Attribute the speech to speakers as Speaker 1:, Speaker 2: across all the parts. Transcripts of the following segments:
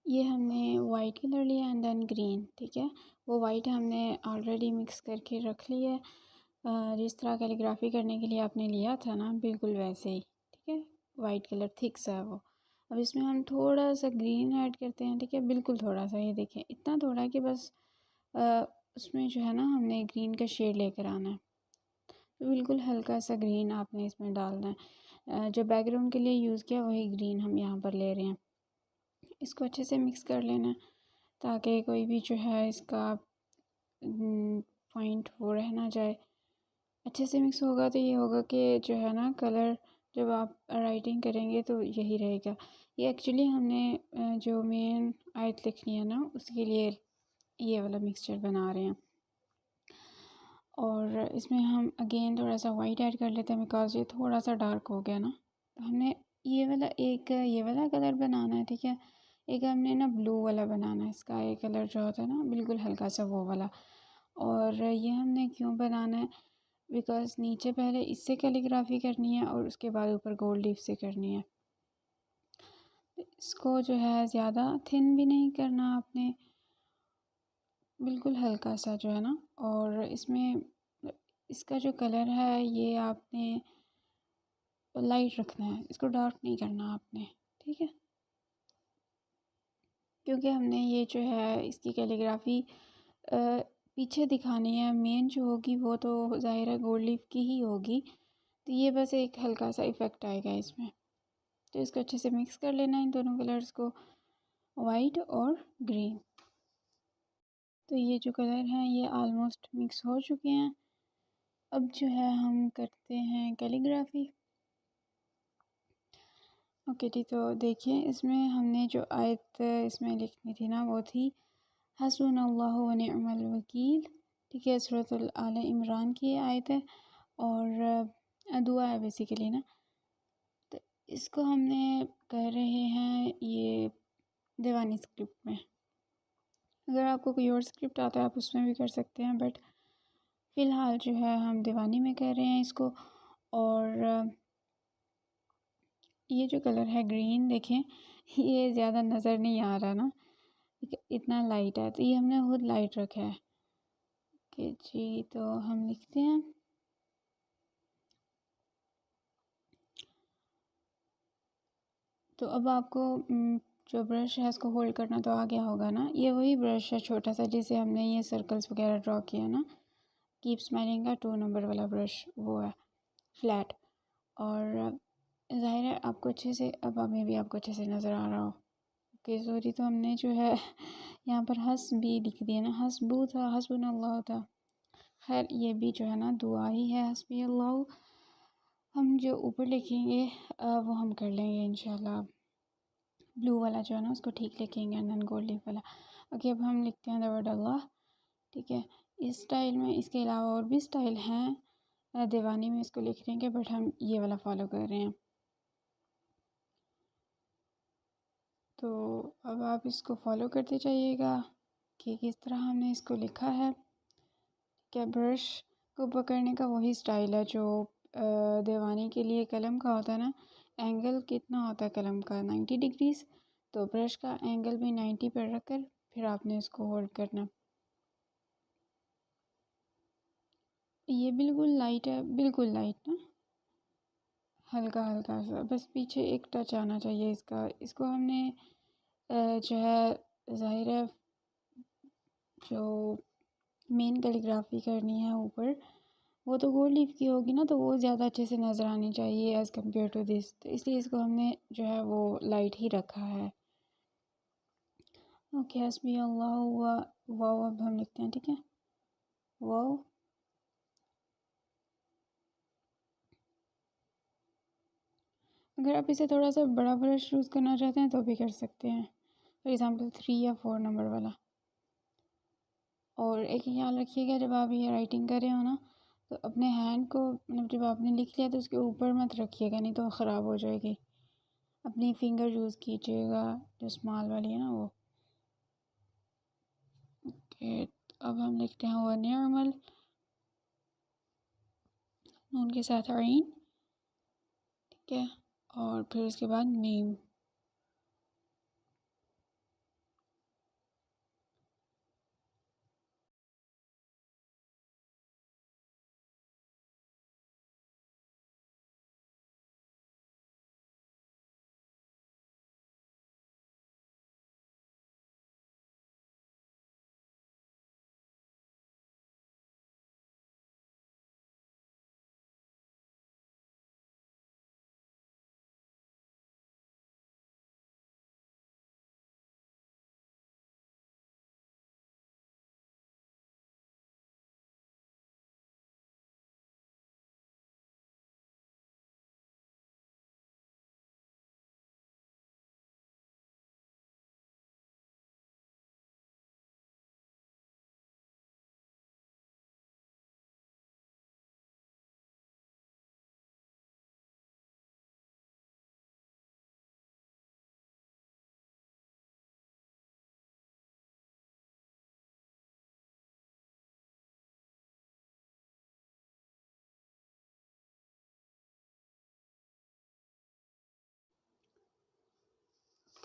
Speaker 1: ये हमने white colour लिया एंड देन ग्रीन, ठीक है। वो वाइट हमने ऑलरेडी मिक्स करके रख लिया है, जिस तरह कैलीग्राफी करने के लिए आपने लिया था ना, बिल्कुल वैसे ही, ठीक है। वाइट कलर थिक सा है वो। अब इसमें हम थोड़ा सा ग्रीन ऐड करते हैं, ठीक है, बिल्कुल थोड़ा सा, ये देखें इतना थोड़ा कि बस उसमें जो है ना हमने ग्रीन का शेड लेकर आना है। तो बिल्कुल हल्का सा ग्रीन आपने इसमें डालना है। जो बैकग्राउंड के लिए यूज़ किया वही ग्रीन हम यहाँ पर ले रहे हैं। इसको अच्छे से मिक्स कर लेना ताकि कोई भी जो है इसका पॉइंट वो रह ना जाए। अच्छे से मिक्स होगा तो ये होगा कि जो है ना कलर, जब आप राइटिंग करेंगे तो यही रहेगा। ये एक्चुअली हमने जो मेन आयत लिखनी है ना उसके लिए ये वाला मिक्सचर बना रहे हैं। और इसमें हम अगेन थोड़ा सा वाइट ऐड कर लेते हैं बिकॉज ये थोड़ा सा डार्क हो गया ना। तो हमने ये वाला कलर बनाना है, ठीक है। एक हमने ना ब्लू वाला बनाना है, स्काई कलर जो होता है ना बिल्कुल हल्का सा वो वाला। और ये हमने क्यों बनाना है, बिकॉज नीचे पहले इससे कैलीग्राफी करनी है और उसके बाद ऊपर गोल्ड लीफ से करनी है। इसको जो है ज़्यादा थिन भी नहीं करना आपने, बिल्कुल हल्का सा जो है ना। और इसमें इसका जो कलर है ये आपने लाइट रखना है, इसको डार्क नहीं करना आपने, ठीक है। क्योंकि हमने ये जो है इसकी कैलीग्राफी पीछे दिखानी है, मेन जो होगी वो तो ज़ाहिर है गोल्ड लीफ की ही होगी। तो ये बस एक हल्का सा इफ़ेक्ट आएगा इसमें। तो इसको अच्छे से मिक्स कर लेना है इन दोनों कलर्स को, वाइट और ग्रीन। तो ये जो कलर हैं ये ऑलमोस्ट मिक्स हो चुके हैं। अब जो है हम करते हैं कैलीग्राफी। ओके जी, तो देखिए इसमें हमने जो आयत इसमें लिखनी थी ना वो थी हस्बुनल्लाहु व निअमल वकील, ठीक है। सूरह आले इमरान की आयत है और दुआ है बेसिकली ना। तो इसको हमने कर रहे हैं ये दीवानी स्क्रिप्ट में। अगर आपको कोई और स्क्रिप्ट आता है आप उसमें भी कर सकते हैं, बट फ़िलहाल जो है हम दीवानी में कर रहे हैं इसको। और ये जो कलर है ग्रीन देखें, ये ज़्यादा नज़र नहीं आ रहा ना, इतना लाइट है, तो ये हमने खुद लाइट रखा है कि जी। तो हम लिखते हैं तो अब आपको जो ब्रश है इसको होल्ड करना तो आ गया होगा ना। ये वही ब्रश है छोटा सा जिसे हमने ये सर्कल्स वगैरह ड्रॉ किया ना, कीप स्माइलिंग का 2 नंबर वाला ब्रश, वो है फ्लैट। और ज़ाहिर है आपको अच्छे से, अब हमें भी आपको अच्छे से नज़र आ रहा हो कि सॉरी। तो हमने जो है यहाँ पर हस भी लिख दिया ना, हसबू था, हसबुन अल्लाह था। खैर ये भी जो है ना दुआ ही है, हसबी अल्लाह। हम जो ऊपर लिखेंगे वो हम कर लेंगे इंशाल्लाह। ब्लू वाला जो है ना उसको ठीक लिखेंगे एंड देन गोल्ड लीफ वाला। ओके, अब हम लिखते हैं द वर्ड अल्लाह, ठीक है। इस स्टाइल में, इसके अलावा और भी स्टाइल हैं दीवानी में इसको लिखने के, बट हम ये वाला फॉलो कर रहे हैं। तो अब आप इसको फॉलो करते जाइएगा कि किस तरह हमने इसको लिखा है। क्या ब्रश को पकड़ने का वही स्टाइल है जो दीवानी के लिए कलम का होता है ना। एंगल कितना होता है कलम का, 90 डिग्रीज। तो ब्रश का एंगल भी 90 पर रख कर फिर आपने इसको होल्ड करना। ये बिल्कुल लाइट है, बिल्कुल लाइट ना, हल्का हल्का सा, बस पीछे एक टच आना चाहिए इसका। इसको हमने जो है ज़ाहिर है जो मेन कैलीग्राफी करनी है ऊपर वो तो गोल्ड लीफ की होगी ना, तो वो ज़्यादा अच्छे से नज़र आनी चाहिए एज़ कम्पेयर टू दिस। तो इसलिए इसको हमने जो है वो लाइट ही रखा है। ओके, हस्बी अल्लाह हुआ वाओ, अब हम लिखते हैं, ठीक है, वाओ। अगर आप इसे थोड़ा सा बड़ा ब्रश यूज़ करना चाहते हैं तो भी कर सकते हैं, फॉर एग्ज़ाम्पल 3 या 4 नंबर वाला। और एक ख्याल रखिएगा जब आप ये राइटिंग कर रहे हो ना, तो अपने हैंड को मतलब जब आपने लिख लिया तो उसके ऊपर मत रखिएगा, नहीं तो ख़राब हो जाएगी। अपनी फिंगर यूज़ कीजिएगा जो स्मॉल वाली है ना वो। ओके, अब हम लिखते हैं वो नॉर्मल नून के साथ आइन, ठीक है। और फिर उसके बाद मीम।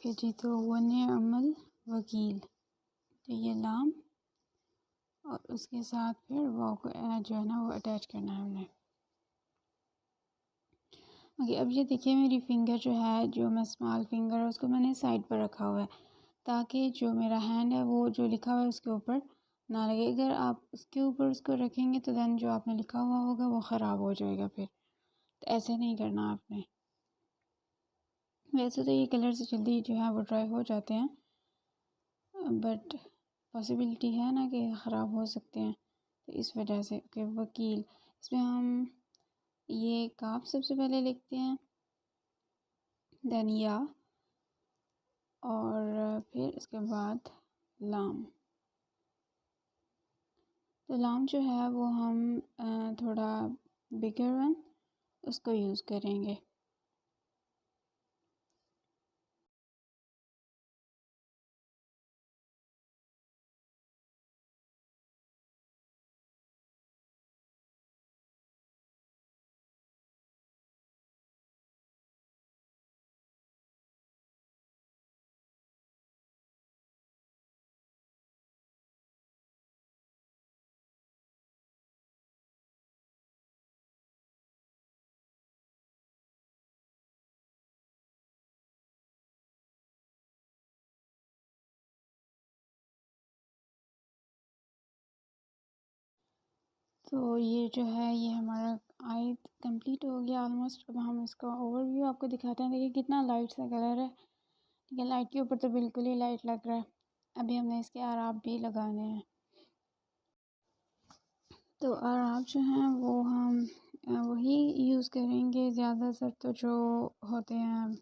Speaker 2: ओके जी, तो वन अमल वकील, तो ये लाम और उसके साथ फिर वाव को जो है ना वो अटैच करना है हमने। ओके, अब ये देखिए मेरी फिंगर जो है, जो मैं स्मॉल फिंगर है उसको मैंने साइड पर रखा हुआ है ताकि जो मेरा हैंड है वो जो लिखा हुआ है उसके ऊपर ना लगे। अगर आप उसके ऊपर उसको रखेंगे तो देन जो आपने लिखा हुआ होगा वो ख़राब हो जाएगा फिर, तो ऐसे नहीं करना आपने। वैसे तो ये कलर से जल्दी जो है वो ड्राई हो जाते हैं, बट पॉसिबिलिटी है ना कि ख़राब हो सकते हैं, तो इस वजह से। ओके, वकील, इसमें हम ये काफ सबसे पहले लिखते हैं, देन या, और फिर इसके बाद लाम। तो लाम जो है वो हम थोड़ा बिगर वन उसको यूज़ करेंगे। तो ये जो है ये हमारा आयत कंप्लीट हो गया ऑलमोस्ट। अब हम इसका ओवरव्यू आपको दिखाते हैं। देखिए कितना लाइट सा कलर है, ठीक है, लाइट के ऊपर तो बिल्कुल ही लाइट लग रहा है। अभी हमने इसके आराब भी लगाने हैं। तो आराब जो हैं वो हम वही यूज़ करेंगे ज़्यादातर, तो जो होते हैं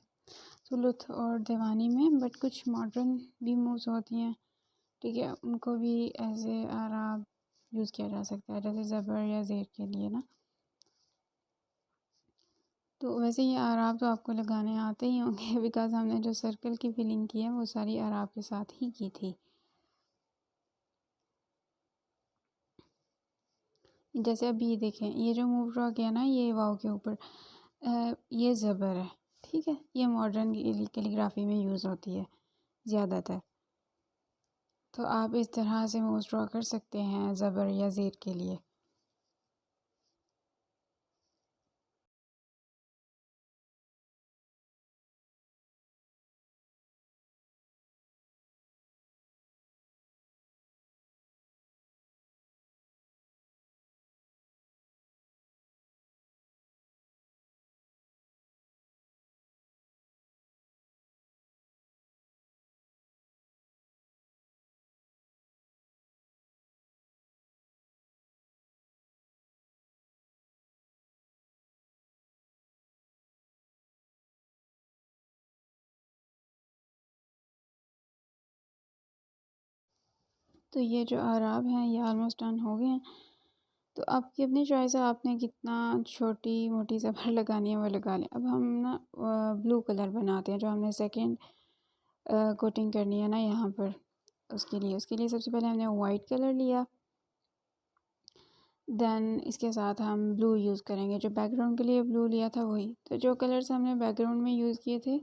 Speaker 2: सुलुत और दीवानी में, बट कुछ मॉडर्न भी मूव्स होती हैं, ठीक है, उनको भी एज ए आराब यूज़ किया जा सकता है, जैसे ज़बर या ज़ेर के लिए ना। तो वैसे ये आराब तो आपको लगाने आते ही होंगे बिकॉज हमने जो सर्कल की फिलिंग की है वो सारी आराब के साथ ही की थी। जैसे अभी देखें ये जो मूव ड्रॉ किया ना ये वाव के ऊपर, ये ज़बर है, ठीक है, ये मॉडर्न कैलीग्राफी में यूज़ होती है ज़्यादातर। तो आप इस तरह से मूव ड्रॉ कर सकते हैं ज़बर या ज़ेर के लिए। तो ये जो आराब हैं ये ऑलमोस्ट डन हो गए हैं। तो आपकी अपनी चॉइस है, आपने कितना छोटी मोटी ज़बर लगानी है वो लगा लें। अब हम ना ब्लू कलर बनाते हैं, जो हमने सेकंड कोटिंग करनी है ना यहाँ पर। उसके लिए सबसे पहले हमने वाइट कलर लिया, देन इसके साथ हम ब्लू यूज़ करेंगे। जो बैकग्राउंड के लिए ब्लू लिया था वही, तो जो कलर्स हमने बैकग्राउंड में यूज़ किए थे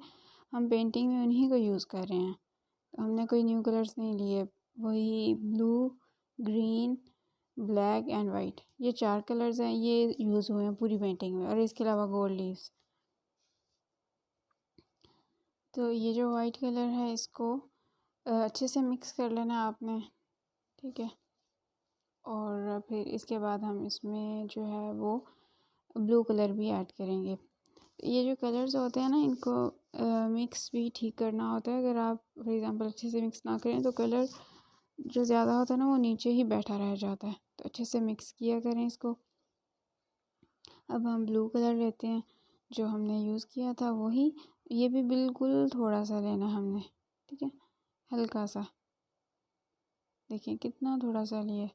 Speaker 2: हम पेंटिंग में उन्हीं को यूज़ कर रहे हैं। तो हमने कोई न्यू कलर्स नहीं लिए, वही blue, green, black and white, ये 4 कलर्स हैं, ये यूज़ हुए हैं पूरी पेंटिंग में, और इसके अलावा गोल्ड लीव्स। तो ये जो वाइट कलर है इसको अच्छे से मिक्स कर लेना आपने, ठीक है। और फिर इसके बाद हम इसमें जो है वो ब्लू कलर भी ऐड करेंगे। ये जो कलर्स होते हैं ना इनको मिक्स भी ठीक करना होता है। अगर आप फॉर एग्ज़ाम्पल अच्छे से मिक्स ना करें तो कलर जो ज़्यादा होता है ना वो नीचे ही बैठा रह जाता है, तो अच्छे से मिक्स किया करें इसको। अब हम ब्लू कलर लेते हैं, जो हमने यूज़ किया था वही, ये भी बिल्कुल थोड़ा सा लेना हमने, ठीक है, हल्का सा। देखिए कितना थोड़ा सा लिए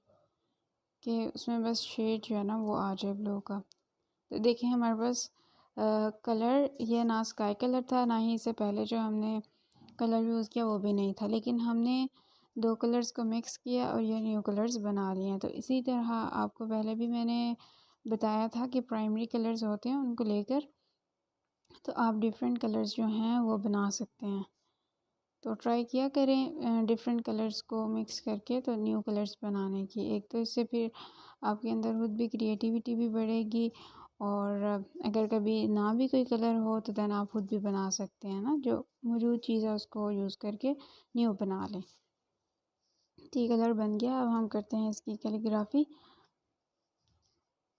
Speaker 2: कि उसमें बस शेड जो है ना वो आ जाए ब्लू का। तो देखिए हमारे पास कलर ये ना स्काई कलर था, ना ही इससे पहले जो हमने कलर यूज़ किया वो भी नहीं था, लेकिन हमने दो कलर्स को मिक्स किया और ये न्यू कलर्स बना लिए हैं। तो इसी तरह आपको पहले भी मैंने बताया था कि प्राइमरी कलर्स होते हैं उनको लेकर तो आप डिफरेंट कलर्स जो हैं वो बना सकते हैं। तो ट्राई किया करें डिफरेंट कलर्स को मिक्स करके तो न्यू कलर्स बनाने की। एक तो इससे फिर आपके अंदर खुद भी क्रिएटिविटी भी बढ़ेगी, और अगर कभी ना भी कोई कलर हो तो देन आप खुद भी बना सकते हैं ना, जो मौजूद चीज़ है उसको यूज़ करके न्यू बना लें। तो ये कलर बन गया। अब हम करते हैं इसकी कैलीग्राफी।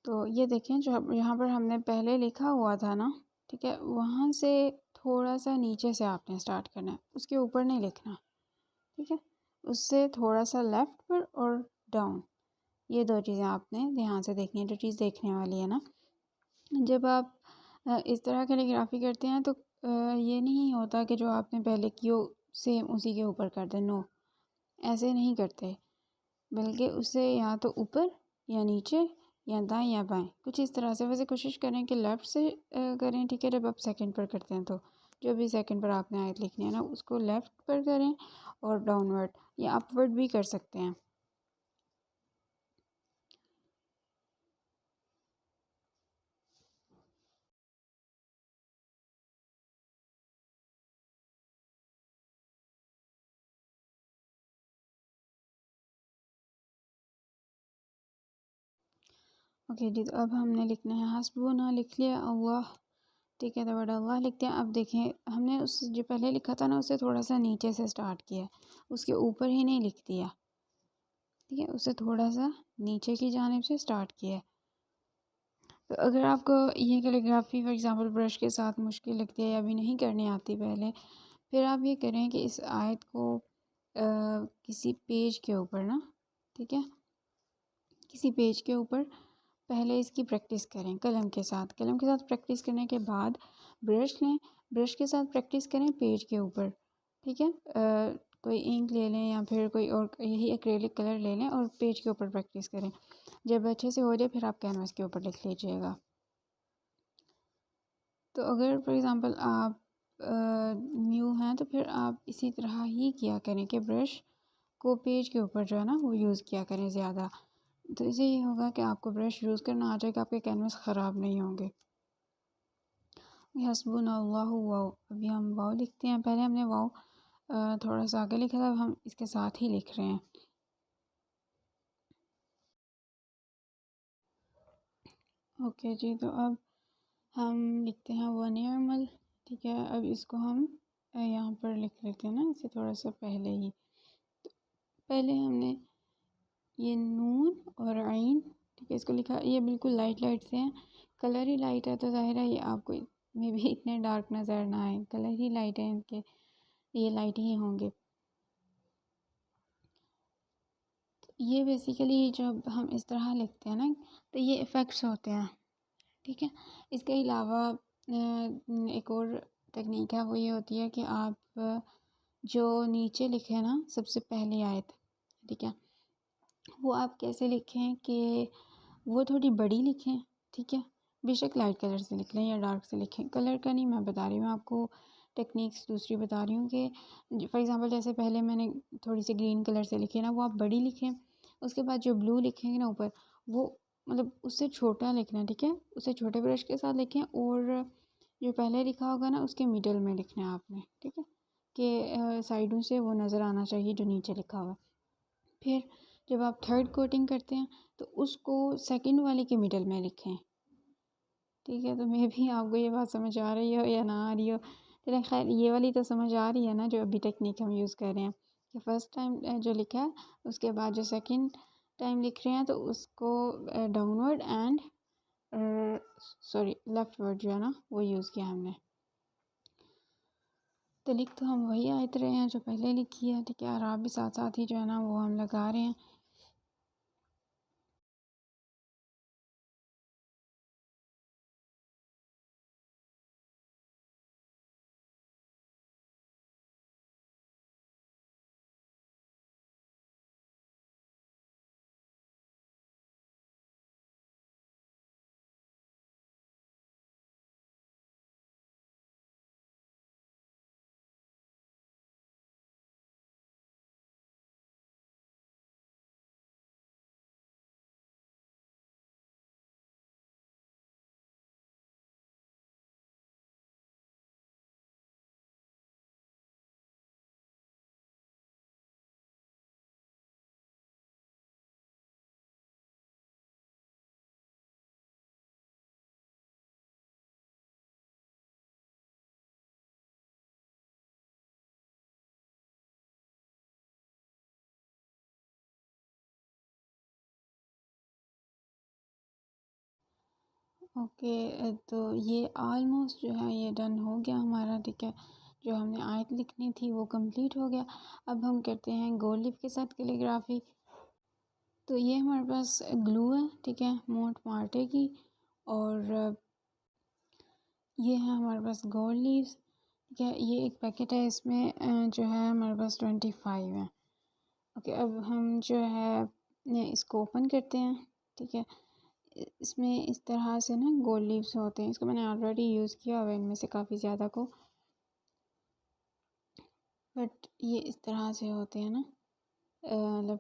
Speaker 2: तो ये देखें, जो यहाँ पर हमने पहले लिखा हुआ था ना, ठीक है, वहाँ से थोड़ा सा नीचे से आपने स्टार्ट करना है, उसके ऊपर नहीं लिखना, ठीक है, उससे थोड़ा सा लेफ़्ट पर और डाउन, ये दो चीज़ें आपने ध्यान से देखनी है, जो चीज़ देखने वाली है ना। जब आप इस तरह कैलीग्राफी करते हैं तो ये नहीं होता कि जो आपने पहले की हो सेम उसी के ऊपर कर दें, नो, ऐसे नहीं करते, बल्कि उससे या तो ऊपर या नीचे या दाएं या बाएं, कुछ इस तरह से। वैसे कोशिश करें कि लेफ़्ट से करें, ठीक है, जब आप सेकंड पर करते हैं तो जो भी सेकंड पर आपने आयत लिखनी है ना उसको लेफ़्ट पर करें, और डाउनवर्ड या अपवर्ड भी कर सकते हैं। ओके जी, तो अब हमने लिखना है हस्बुना, लिख लिया, अल्लाह, ठीक है, तो वर्ड अल्लाह लिखते हैं। अब देखें, हमने उस जो पहले लिखा था ना उससे थोड़ा सा नीचे से स्टार्ट किया, उसके ऊपर ही नहीं लिख दिया, ठीक है, उससे थोड़ा सा नीचे की जानिब से स्टार्ट किया। तो अगर आपको ये कैलीग्राफी फॉर एग्ज़ाम्पल ब्रश के साथ मुश्किल लगती है या अभी नहीं करनी आती पहले, फिर आप ये करें कि इस आयत को किसी पेज के ऊपर ना, ठीक है, किसी पेज के ऊपर पहले इसकी प्रैक्टिस करें कलम के साथ। कलम के साथ प्रैक्टिस करने के बाद ब्रश लें, ब्रश के साथ प्रैक्टिस करें पेज के ऊपर, ठीक है, कोई इंक ले लें या फिर कोई और यही एक्रेलिक कलर ले लें और पेज के ऊपर प्रैक्टिस करें। जब अच्छे से हो जाए फिर आप कैनवास के ऊपर लिख लीजिएगा। तो अगर फॉर एग्ज़ाम्पल आप न्यू हैं तो फिर आप इसी तरह ही किया करें कि ब्रश को पेज के ऊपर जो है ना वो यूज़ किया करें ज़्यादा। तो इससे ये होगा कि आपको ब्रश यूज़ करना आ जाएगा, आपके कैनवास ख़राब नहीं होंगे। हस्बुनल्लाहु वाव, अभी हम वाव लिखते हैं। पहले हमने वाव थोड़ा सा आगे लिखा था, अब हम इसके साथ ही लिख रहे हैं। ओके जी, तो अब हम लिखते हैं वनियरमल, ठीक है। अब इसको हम यहाँ पर लिख लेते हैं ना, इसे थोड़ा सा पहले ही। तो पहले हमने ये नून और आइन, ठीक है, इसको लिखा, ये बिल्कुल लाइट लाइट से हैं, कलर ही लाइट है तो ज़ाहिर है ये आपको में भी इतने डार्क नज़र ना आए, कलर ही लाइट है इनके, ये लाइट ही होंगे। ये बेसिकली जब हम इस तरह लिखते हैं ना तो ये इफ़ेक्ट्स होते हैं, ठीक है। इसके अलावा एक और टेक्निक है, वो ये होती है कि आप जो नीचे लिखें ना सबसे पहली आयत, ठीक है, वो आप कैसे लिखें कि वो थोड़ी बड़ी लिखें, ठीक है, बेशक लाइट कलर से लिख लें या डार्क से लिखें, कलर का नहीं मैं बता रही हूँ आपको, टेक्निक्स दूसरी बता रही हूँ कि फॉर एग्ज़ाम्पल जैसे पहले मैंने थोड़ी सी ग्रीन कलर से लिखी है ना, वो आप बड़ी लिखें। उसके बाद जो ब्लू लिखेंगे ना ऊपर, वो मतलब उससे छोटा लिखना है, ठीक है, उससे छोटे ब्रश के साथ लिखें, और जो पहले लिखा होगा ना उसके मिडल में लिखना है आपने, ठीक है, कि साइडों से वो नज़र आना चाहिए जो नीचे लिखा हुआ। फिर जब आप थर्ड कोटिंग करते हैं तो उसको सेकंड वाले के मिडल में लिखें, ठीक है। तो मे भी आपको ये बात समझ आ रही हो या ना आ रही हो, चलें खैर, ये वाली तो समझ आ रही है ना जो अभी टेक्निक हम यूज़ कर रहे हैं, कि फ़र्स्ट टाइम जो लिखा है उसके बाद जो सेकंड टाइम लिख रहे हैं तो उसको डाउनवर्ड एंड सॉरी लेफ्टवर्ड जो है ना वो यूज़ किया हमने। तो लिख तो हम वही आयत रहे हैं जो पहले लिखी है, ठीक है, और आप भी साथ साथ ही जो है ना वो हम लगा रहे हैं।
Speaker 1: ओके, तो ये ऑलमोस्ट जो है ये डन हो गया हमारा, ठीक है। जो हमने आयत लिखनी थी वो कंप्लीट हो गया। अब हम करते हैं गोल्ड लीफ के साथ कैलीग्राफी। तो ये हमारे पास ग्लू है, ठीक है, मोंटमार्टे की। और ये है हमारे पास गोल्ड लीव्स, ठीक है। ये एक पैकेट है, इसमें जो है हमारे पास 25 है। ओके, अब हम जो है इसको ओपन करते हैं, ठीक है। इसमें इस तरह से ना गोल्ड लीव्स होते हैं। इसको मैंने ऑलरेडी यूज़ किया हुआ है इनमें से काफ़ी ज़्यादा को, बट ये इस तरह से होते हैं ना, मतलब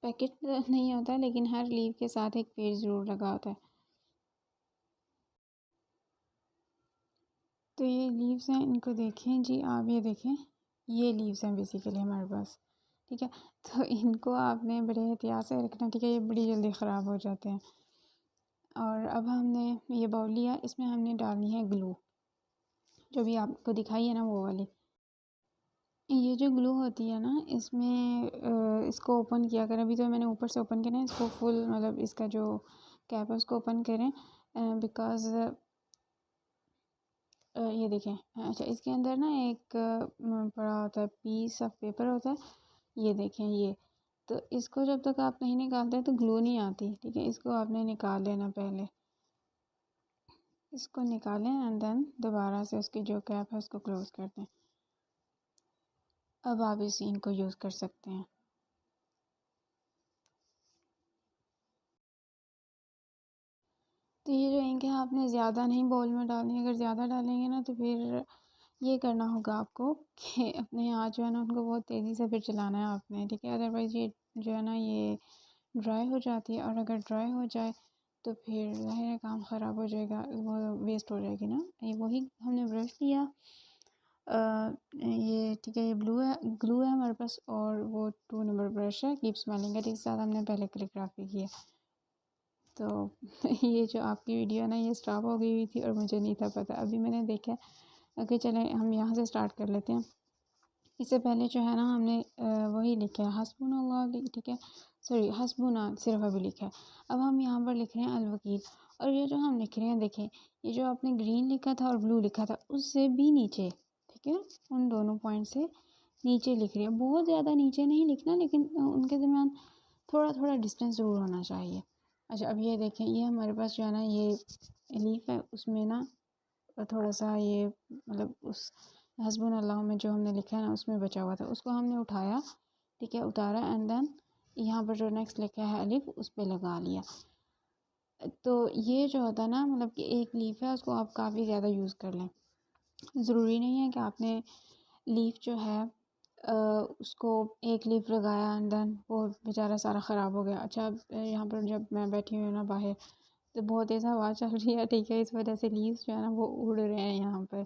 Speaker 1: पैकेट नहीं होता लेकिन हर लीव के साथ एक पेज ज़रूर लगा होता है। तो ये लीव्स हैं, इनको देखें जी आप, ये देखें, ये लीव्स हैं बेसिकली हमारे पास, ठीक है। तो इनको आपने बड़े एहतियात से रखना, ठीक है, ये बड़ी जल्दी ख़राब हो जाते हैं। और अब हमने ये बाउल लिया, इसमें हमने डालनी है ग्लू, जो भी आपको दिखाई है ना वो वाली। ये जो ग्लू होती है ना, इसमें इसको ओपन किया करें। अभी तो मैंने ऊपर से ओपन किया है, इसको फुल मतलब इसका जो कैप है उसको ओपन करें, बिकॉज़ ये देखें, अच्छा इसके अंदर ना एक पड़ा होता है, पीस ऑफ पेपर होता है, ये देखें ये। तो इसको जब तक आप नहीं निकालते तो ग्लू नहीं आती, ठीक है। इसको आपने निकाल लेना पहले, इसको निकालें एंड देन दोबारा से उसकी जो कैप है उसको क्लोज़ कर दें। अब आप इस इनको यूज़ कर सकते हैं। तो ये जो इंक है आपने ज़्यादा नहीं बाउल में डालनी है। अगर ज़्यादा डालेंगे ना तो फिर ये करना होगा आपको कि अपने हाथ जो है ना उनको बहुत तेज़ी से फिर चलाना है आपने, ठीक है। अदरवाइज़ ये जो है ना ये ड्राई हो जाती है, और अगर ड्राई हो जाए तो फिर ज़ाहिर है काम ख़राब हो जाएगा, वो वेस्ट हो जाएगी ना। ये वही हमने ब्रश लिया, ये ठीक है, ये ग्लू है हमारे पास, और वो 2 नंबर ब्रश है कीप स्मेलिंग का, जिसके साथ हमने पहले कैलीग्राफी की है। तो ये जो आपकी वीडियो है ना ये स्टॉप हो गई हुई थी और मुझे नहीं था पता, अभी मैंने देखा। ओके चलें हम यहाँ से स्टार्ट कर लेते हैं। इससे पहले जो है ना हमने वही लिखा है हस्बुनल्लाह, ठीक है, सॉरी हस्बुना सिर्फ अभी लिखा है। अब हम यहाँ पर लिख रहे हैं अलवकील, और ये जो हम लिख रहे हैं देखें, ये जो आपने ग्रीन लिखा था और ब्लू लिखा था उससे भी नीचे, ठीक है, उन दोनों पॉइंट से नीचे लिख रही है। बहुत ज़्यादा नीचे नहीं लिखना, लेकिन उनके दरमियान थोड़ा थोड़ा डिस्टेंस ज़रूर होना चाहिए। अच्छा अब ये देखें, ये हमारे पास जो है ना ये लीफ है, उसमें ना थोड़ा सा ये मतलब उस हस्बुन अल्लाह में जो हमने लिखा है ना उसमें बचा हुआ था, उसको हमने उठाया, ठीक है, उतारा एंड देन यहाँ पर जो नेक्स्ट लिखा है अलिफ उस पर लगा लिया। तो ये जो होता है ना मतलब कि एक लीफ है उसको आप काफ़ी ज़्यादा यूज़ कर लें। ज़रूरी नहीं है कि आपने लीफ जो है उसको एक लीफ लगाया एंड देन वो बेचारा सारा ख़राब हो गया। अच्छा अब यहाँ पर जब मैं बैठी हुई हूँ ना बाहर, तो बहुत तेज़ हवा चल रही है, ठीक है, इस वजह से लीव्स जो है ना वो उड़ रहे हैं यहाँ पर।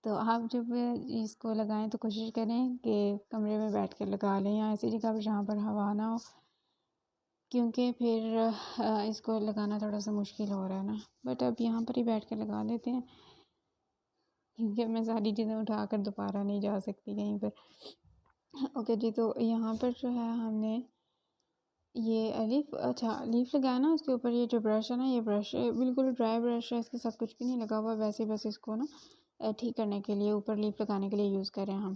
Speaker 1: तो आप जब इसको लगाएं तो कोशिश करें कि कमरे में बैठ कर लगा लें, या ऐसी जगह पर जहाँ पर हवा ना हो, क्योंकि फिर इसको लगाना थोड़ा सा मुश्किल हो रहा है ना। बट अब यहाँ पर ही बैठ कर लगा लेते हैं, क्योंकि मैं सारी चीज़ें उठा कर दोबारा नहीं जा सकती कहीं पर। ओके जी, तो यहाँ पर जो है हमने ये अलिफ, अच्छा लीफ लगाया ना, उसके ऊपर ये जो ब्रश है ना, ये ब्रश बिल्कुल ड्राई ब्रश है, इसके साथ कुछ भी नहीं लगा हुआ, वैसे बस इसको ना ठीक करने के लिए, ऊपर लीफ लगाने के लिए यूज़ करें हम।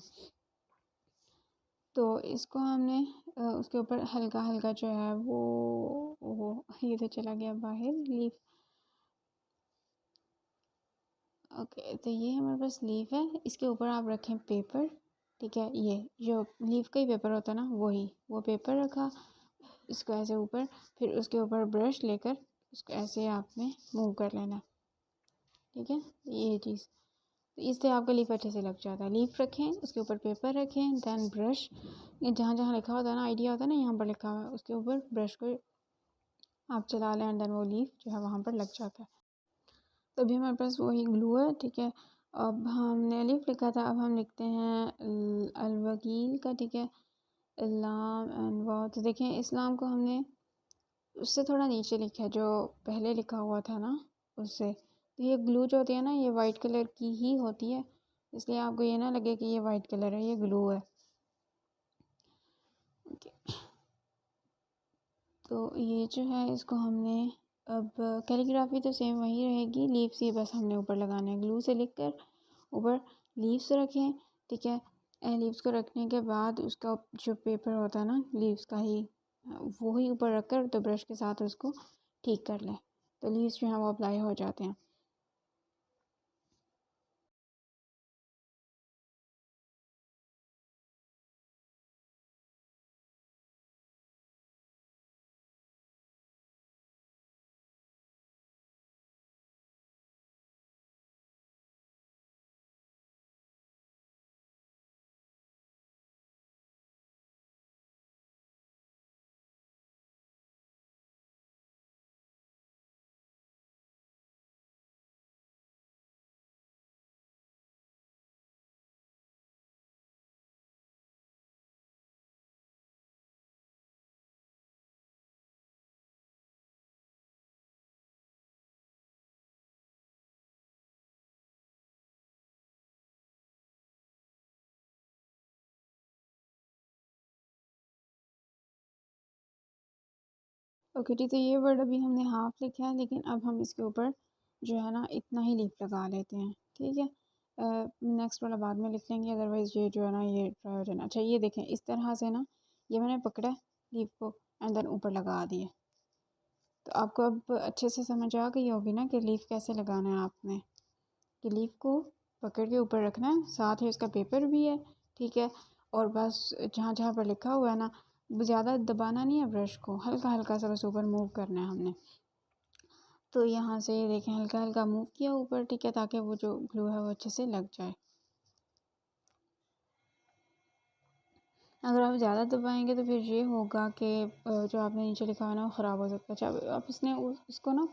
Speaker 1: तो इसको हमने उसके ऊपर हल्का हल्का जो है वो ये तो चला गया बाहर लीफ। ओके, तो ये हमारे पास लीफ है, इसके ऊपर आप रखें पेपर, ठीक है। ये जो लीफ का ही पेपर होता है ना वही, वो पेपर रखा, इसको ऐसे ऊपर, फिर उसके ऊपर ब्रश लेकर उसको ऐसे आपने मूव कर लेना, ठीक है। ये चीज़, तो इससे आपका लीफ अच्छे से लग जाता है। लीफ रखें, उसके ऊपर पेपर रखें, दैन ब्रश, ये जहाँ जहाँ लिखा होता है ना, आइडिया होता है ना यहाँ पर लिखा हुआ है, उसके ऊपर ब्रश को आप चला लें एंड देन वो लीफ जो है वहाँ पर लग जाता है। तो अभी हमारे पास वही ग्लू है, ठीक है। अब हमने अलिफ लिखा था, अब हम लिखते हैं अलवकील का, ठीक है, इस्लाम एंड वाह। तो देखें इस्लाम को हमने उससे थोड़ा नीचे लिखा है, जो पहले लिखा हुआ था ना उससे। तो ये ग्लू जो होती है ना ये वाइट कलर की ही होती है, इसलिए आपको ये ना लगे कि ये वाइट कलर है, ये ग्लू है। ओके, तो ये जो है इसको हमने अब कैलीग्राफी तो सेम वही रहेगी, लीव्स ही बस हमने ऊपर लगाने हैं। ग्लू से लिख कर ऊपर लीव्स रखें, ठीक है। लीव्स को रखने के बाद उसका जो पेपर होता है ना लीव्स का ही, वो ही ऊपर रख कर तो ब्रश के साथ उसको ठीक कर लें, तो लीव्स जो हैं वो अप्लाई हो जाते हैं। ओके जी, तो ये वर्ड अभी हमने हाफ लिखा है, लेकिन अब हम इसके ऊपर जो है ना इतना ही लीफ लगा लेते हैं, ठीक है। नेक्स्ट वाला बाद में लिख लेंगे, अदरवाइज़ ये जो है ना ये ट्राई हो जाना। अच्छा ये देखें इस तरह से ना, ये मैंने पकड़ा लीफ को एंड देन ऊपर लगा दिए। तो आपको अब अच्छे से समझ आ गई होगी ना कि लीफ कैसे लगाना है आपने, कि लीफ को पकड़ के ऊपर रखना है, साथ ही उसका पेपर भी है, ठीक है। और बस जहाँ जहाँ पर लिखा हुआ है ना, ज़्यादा दबाना नहीं है ब्रश को, हल्का हल्का सा बस ऊपर मूव करना है हमने। तो यहाँ से ये देखें हल्का हल्का मूव किया ऊपर, ठीक है, ताकि वो जो ग्लू है वो अच्छे से लग जाए। अगर आप ज़्यादा दबाएंगे तो फिर ये होगा कि जो आपने नीचे लिखा हुआ है ना वो ख़राब हो सकता है। अच्छा आप इसने इसको ना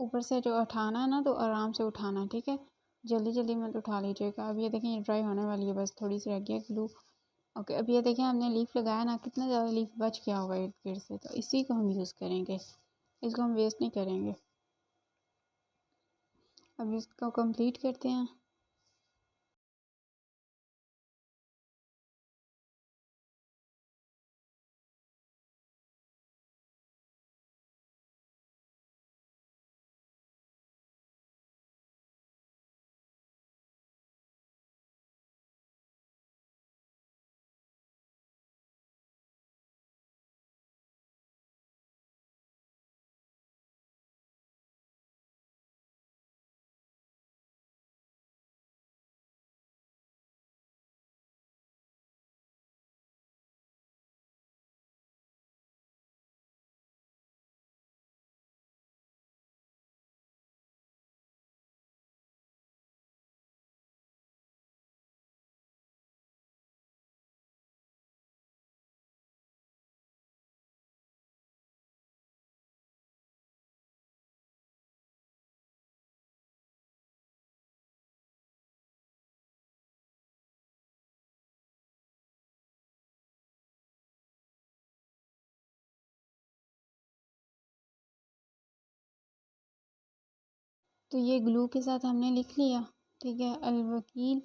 Speaker 1: ऊपर से जो उठाना है ना तो आराम से उठाना, ठीक है, जल्दी जल्दी मत उठा लीजिएगा। अब ये देखें ये ड्राई होने वाली है, बस थोड़ी सी रह गई है ग्लू। ओके, अब ये देखें हमने लीफ लगाया ना, कितना ज़्यादा लीफ बच गया होगा इर्द गिर्द से, तो इसी को हम यूज़ करेंगे, इसको हम वेस्ट नहीं करेंगे। अब इसको कंप्लीट करते हैं। तो ये ग्लू के साथ हमने लिख लिया, ठीक है। अलवकील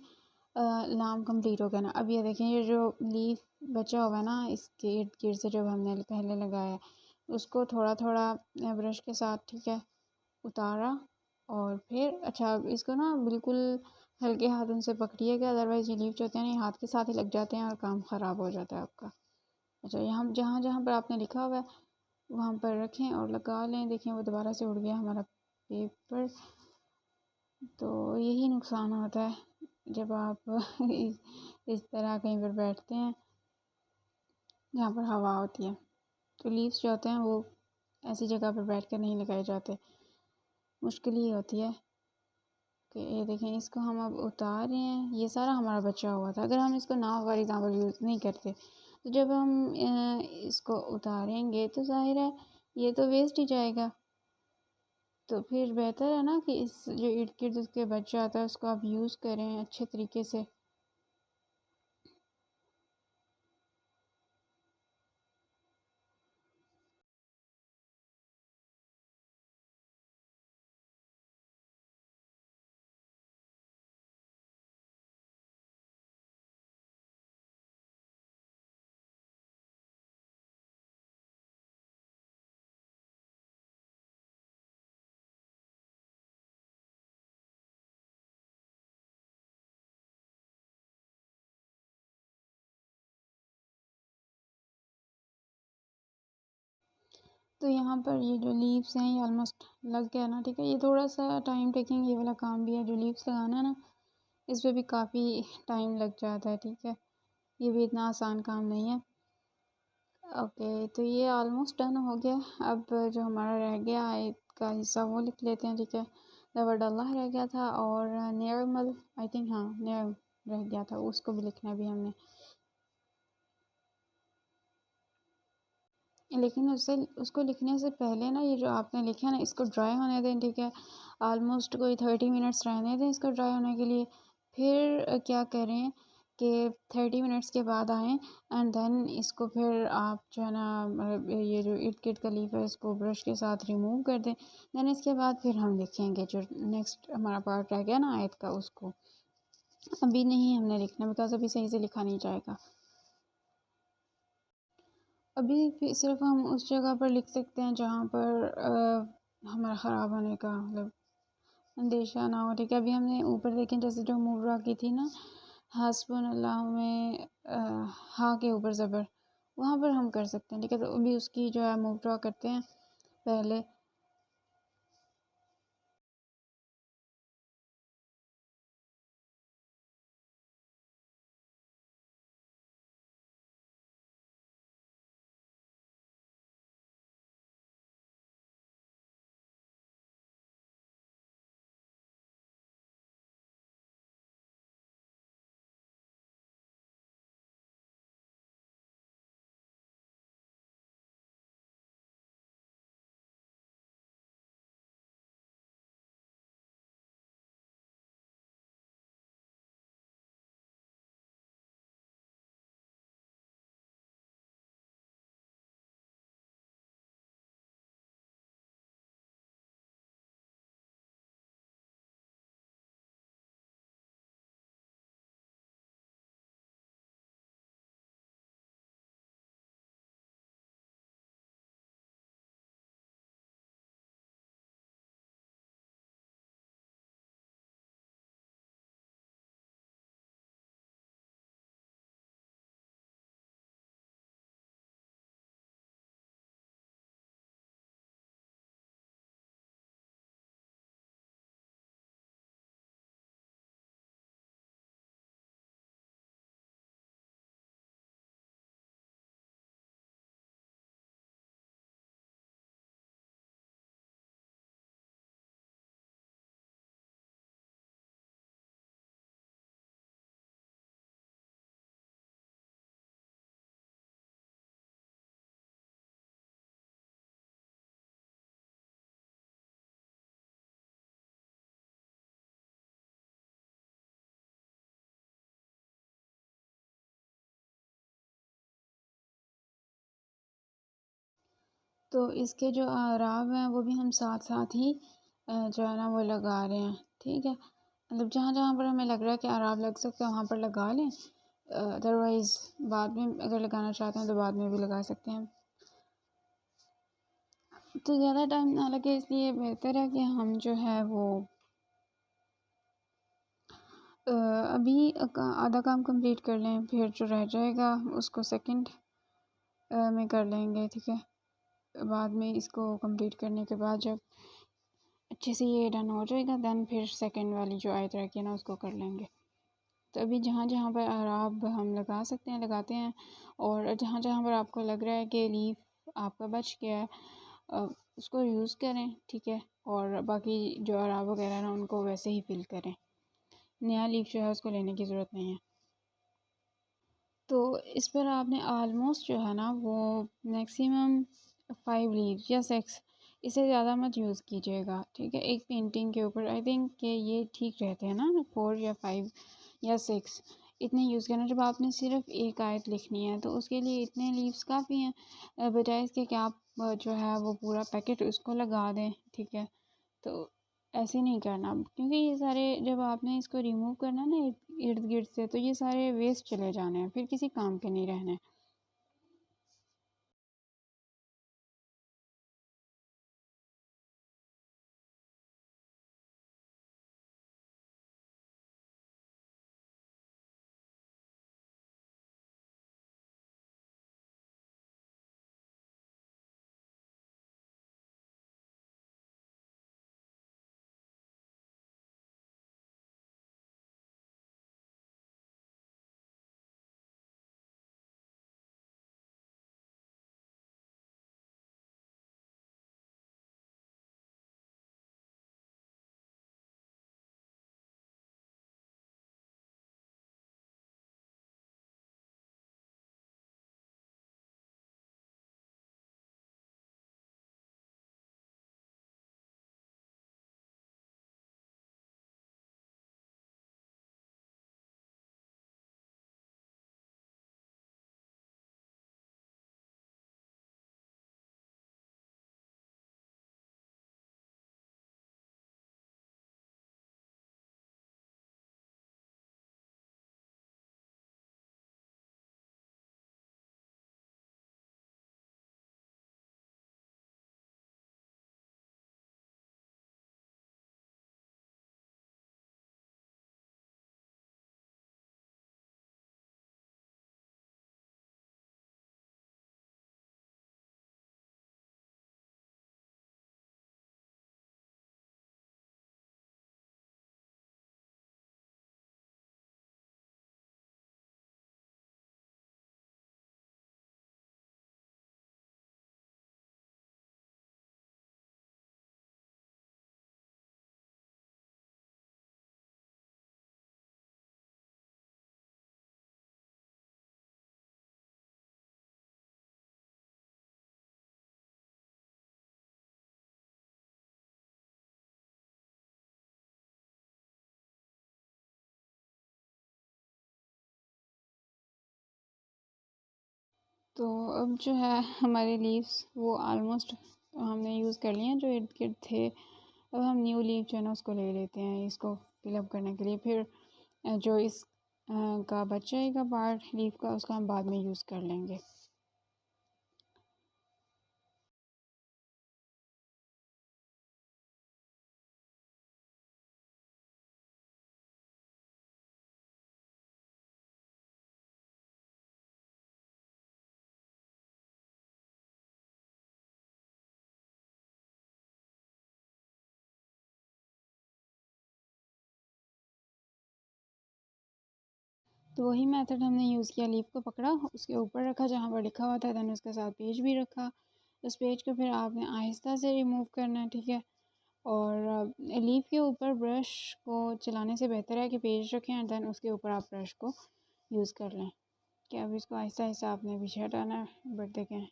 Speaker 1: नाम कंप्लीट हो गया ना। अब ये देखें ये जो लीफ बचा हुआ है ना इसके इर्द गिर्द से जो हमने पहले लगाया है, उसको थोड़ा थोड़ा ब्रश के साथ, ठीक है, उतारा। और फिर अच्छा इसको ना बिल्कुल हल्के हाथों से पकड़िएगा, अदरवाइज़ ये लीफ जो होते हैं ना हाथ के साथ ही लग जाते हैं और काम ख़राब हो जाता है आपका। अच्छा यहाँ जहाँ जहाँ पर आपने लिखा हुआ है वहाँ पर रखें और लगा लें। देखें वो दोबारा से उड़ गया हमारा पेपर। तो यही नुकसान होता है जब आप इस तरह कहीं पर बैठते हैं जहाँ पर हवा होती है। तो लीव्स जो होते हैं वो ऐसी जगह पर बैठ कर नहीं लगाए जाते, मुश्किल ही होती है। कि ये देखें इसको हम अब उतार रहे हैं, ये सारा हमारा बचा हुआ था। अगर हम इसको नाव फॉर एग्ज़ाम्पल यूज़ नहीं करते तो जब हम इसको उतारेंगे तो ज़ाहिर है ये तो वेस्ट ही जाएगा। तो फिर बेहतर है ना कि इस जो इर्द गिर्द उसके बच जाता है उसको आप यूज़ करें अच्छे तरीके से।
Speaker 2: तो यहाँ पर ये जो लीव्स हैं ये ऑलमोस्ट लग गया ना, ठीक है। ये थोड़ा सा टाइम टेकिंग ये वाला काम भी है, जो लीव्स लगाना है ना, इस पे भी काफ़ी टाइम लग जाता है, ठीक है। ये भी इतना आसान काम नहीं है। ओके, तो ये ऑलमोस्ट डन हो गया। अब जो हमारा रह गया आयत का हिस्सा वो लिख लेते हैं, ठीक है। लवडल्ला रह गया था और नियरमल, आई थिंक, हाँ नियरम रह गया था, उसको भी लिखना भी हमने। लेकिन उससे उसको लिखने से पहले ना, ये जो आपने लिखा है ना, इसको ड्राई होने दें, ठीक है। ऑलमोस्ट कोई 30 मिनट्स रहने दें इसको ड्राई होने के लिए। फिर क्या करें कि 30 मिनट्स के बाद आएँ एंड देन इसको फिर आप जो है ना, मतलब ये जो इर्द गिर्द का लीफ है इसको ब्रश के साथ रिमूव कर दें। देन इसके बाद फिर हम लिखेंगे जो नेक्स्ट हमारा पार्ट रह गया ना आयत का, उसको अभी नहीं हमने लिखना, बिकॉज अभी सही से लिखा नहीं जाएगा। अभी सिर्फ हम उस जगह पर लिख सकते हैं जहाँ पर हमारा ख़राब होने का मतलब अंदेशा ना हो, ठीक है। अभी हमने ऊपर देखें जैसे जो मुर्रा की थी ना, हस्बुनल्लाह में हाँ के ऊपर ज़बर, वहाँ पर हम कर सकते हैं, ठीक है। तो अभी उसकी जो है मूव ड्रा करते हैं पहले। तो इसके जो आराब हैं वो भी हम साथ साथ ही जो है ना वो लगा रहे हैं, ठीक है। मतलब जहाँ जहाँ पर हमें लग रहा है कि आराब लग सकता है वहाँ पर लगा लें, अदरवाइज़ बाद में अगर लगाना चाहते हैं तो बाद में भी लगा सकते हैं। तो ज़्यादा टाइम ना लगे इसलिए बेहतर है कि हम जो है वो अभी आधा काम कंप्लीट कर लें, फिर जो रह जाएगा उसको सेकंड में कर लेंगे, ठीक है। बाद में इसको कंप्लीट करने के बाद जब अच्छे से ये डन हो जाएगा देन फिर सेकंड वाली जो आयत रखी है ना उसको कर लेंगे। तो अभी जहाँ जहाँ पर आराब हम लगा सकते हैं लगाते हैं, और जहाँ जहाँ पर आपको लग रहा है कि लीफ आपका बच गया है उसको यूज़ करें, ठीक है। और बाकी जो आराब वगैरह ना उनको वैसे ही फिल करें, नया लीफ जो है उसको लेने की ज़रूरत नहीं है। तो इस पर आपने आलमोस्ट जो है ना वो मैक्सिमम 5 लीव्स या 6, इससे ज़्यादा मत यूज़ कीजिएगा, ठीक है। एक पेंटिंग के ऊपर आई थिंक कि ये ठीक रहते हैं ना, 4 या 5 या 6 इतने यूज़ करना। जब आपने सिर्फ एक आयत लिखनी है तो उसके लिए इतने लीव्स काफ़ी हैं, बजाय इसके कि आप जो है वो पूरा पैकेट उसको लगा दें, ठीक है। तो ऐसे नहीं करना, क्योंकि ये सारे जब आपने इसको रिमूव करना ना इर्द गिर्द से, तो ये सारे वेस्ट चले जाने हैं, फिर किसी काम के नहीं रहने। तो अब जो है हमारे लीव्स वो आलमोस्ट हमने यूज़ कर लिए हैं जो इर्द गिर्द थे। अब हम न्यू लीव जो है ना उसको ले लेते हैं इसको फिलअप करने के लिए। फिर जो इस का बच जाएगा पार्ट लीव का उसका हम बाद में यूज़ कर लेंगे। तो वही मेथड हमने यूज़ किया, लीफ को पकड़ा, उसके ऊपर रखा जहाँ पर लिखा हुआ था, दैन उसके साथ पेज भी रखा। उस पेज को फिर आपने आहिस्ता से रिमूव करना है, ठीक है। और लीफ के ऊपर ब्रश को चलाने से बेहतर है कि पेज रखें एंड दैन उसके ऊपर आप ब्रश को यूज़ कर लें। कि अब इसको आहिस्ता आहिस्ता आपने पीछे हटाना है। बट देखें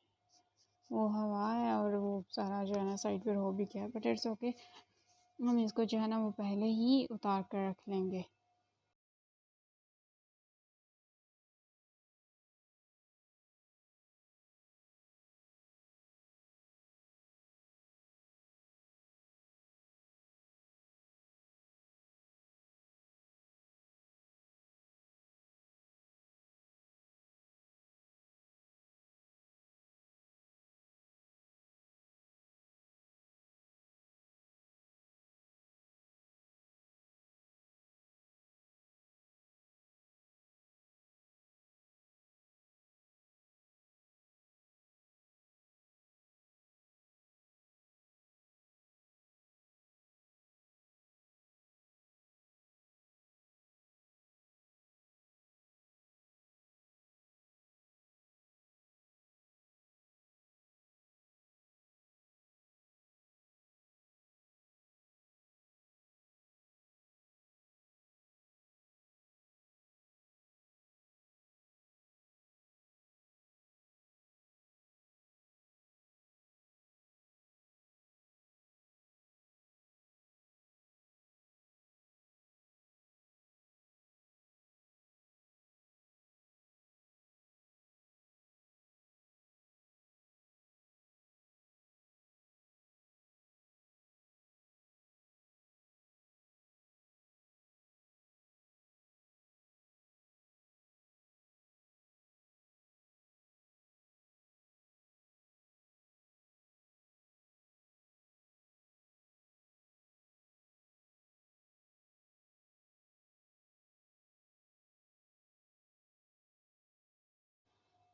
Speaker 2: वो हवा है और वो सारा जो है ना साइड पर हो भी गया है, बट इट्स ओके। हम इसको जो है ना वो पहले ही उतार कर रख लेंगे।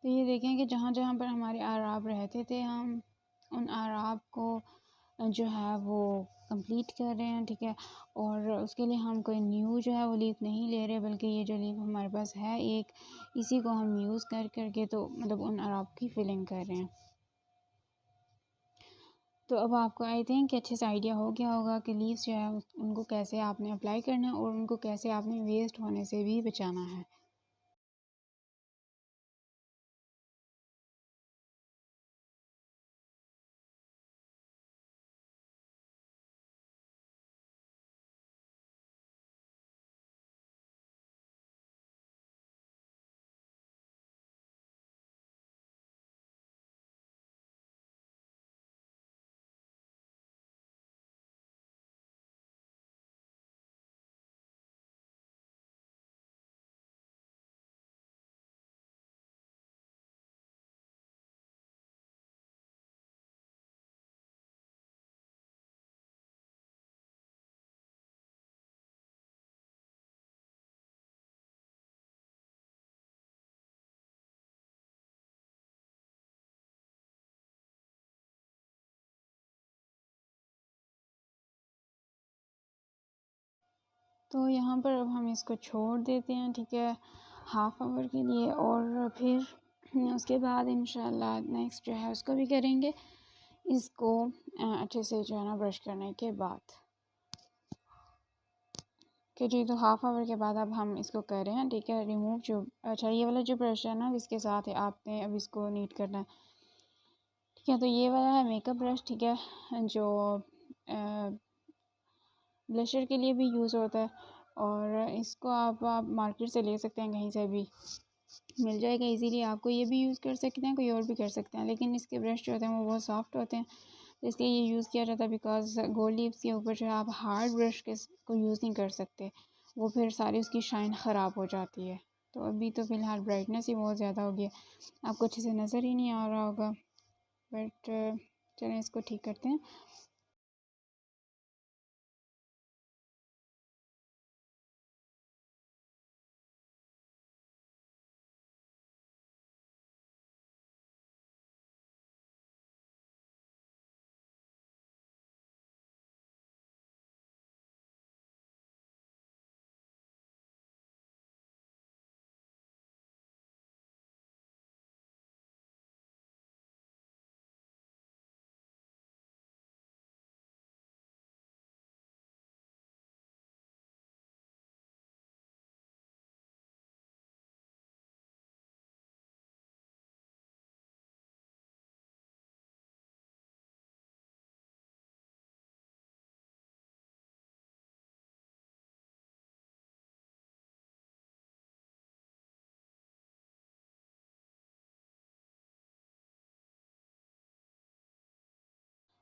Speaker 2: तो ये देखें कि जहाँ जहाँ पर हमारे आराब रहते थे हम उन आराब को जो है वो कंप्लीट कर रहे हैं, ठीक है। और उसके लिए हम कोई न्यू जो है वो लीफ नहीं ले रहे, बल्कि ये जो लीफ हमारे पास है एक, इसी को हम यूज़ कर करके तो मतलब उन आराब की फिलिंग कर रहे हैं। तो अब आपको आई थिंक अच्छे से आइडिया हो गया होगा कि लीव्स जो है उनको कैसे आपने अप्लाई करना है और उनको कैसे आपने वेस्ट होने से भी बचाना है। तो यहाँ पर अब हम इसको छोड़ देते हैं, ठीक है, हाफ़ आवर के लिए। और फिर उसके बाद इंशाल्लाह नेक्स्ट जो है उसको भी करेंगे, इसको अच्छे से जो है ना ब्रश करने के बाद। कि जी तो हाफ़ आवर के बाद अब हम इसको कर रहे हैं, ठीक है, रिमूव जो अच्छा ये वाला जो ब्रश है ना इसके साथ है, आपने अब इसको नीट करना है, ठीक है। तो ये वाला है मेकअप ब्रश, ठीक है, जो ब्लशर के लिए भी यूज़ होता है। और इसको आप मार्केट से ले सकते हैं कहीं से भी,
Speaker 1: मिल जाएगा इजीली। आपको ये भी यूज़ कर सकते हैं, कोई और भी कर सकते हैं, लेकिन इसके ब्रश जो होते हैं वो बहुत सॉफ्ट होते हैं, तो इसलिए ये यूज़ किया जाता है। बिकॉज गोल्ड लीव्स के ऊपर जो है आप हार्ड ब्रश के को यूज़ नहीं कर सकते, वो फिर सारी उसकी शाइन ख़राब हो जाती है। तो अभी तो फ़िलहाल ब्राइटनेस ही बहुत ज़्यादा हो गया, आपको अच्छे से नज़र ही नहीं आ रहा होगा, बट चलें इसको ठीक करते हैं।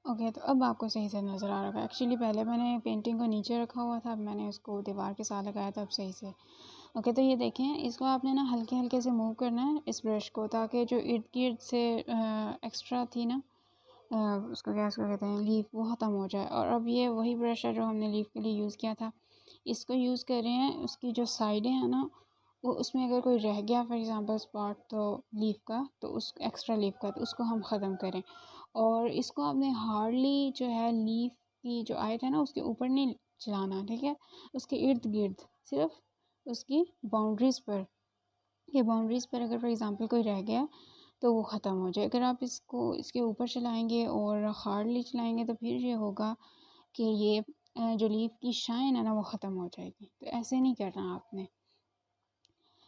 Speaker 1: ओके, तो अब आपको सही से नज़र आ रहा है। एक्चुअली पहले मैंने पेंटिंग को नीचे रखा हुआ था, अब मैंने उसको दीवार के साथ लगाया था, अब सही से। ओके, तो ये देखें, इसको आपने ना हल्के हल्के से मूव करना है इस ब्रश को, ताकि जो इर्द गिर्द से एक्स्ट्रा थी ना, उसको कहते हैं लीफ, वो ख़त्म हो जाए। और अब ये वही ब्रश है जो हमने लीफ के लिए यूज़ किया था, इसको यूज़ कर रहे हैं। उसकी जो साइडें हैं ना, वो उसमें अगर कोई रह गया फॉर एग्ज़ाम्पल स्पॉट तो लीफ का, तो उस एक्स्ट्रा लीफ का, तो उसको हम ख़त्म करें। और इसको आपने हार्डली जो है लीफ की जो आयत है ना उसके ऊपर नहीं चलाना, ठीक है, उसके इर्द गिर्द, सिर्फ उसकी बाउंड्रीज़ पर। ये बाउंड्रीज़ पर अगर फॉर एग्ज़ाम्पल कोई रह गया तो वो ख़त्म हो जाए। अगर आप इसको इसके ऊपर चलाएंगे और हार्डली चलाएंगे तो फिर ये होगा कि ये जो लीफ की शाइन है ना वो ख़त्म हो जाएगी। तो ऐसे नहीं करना आपने,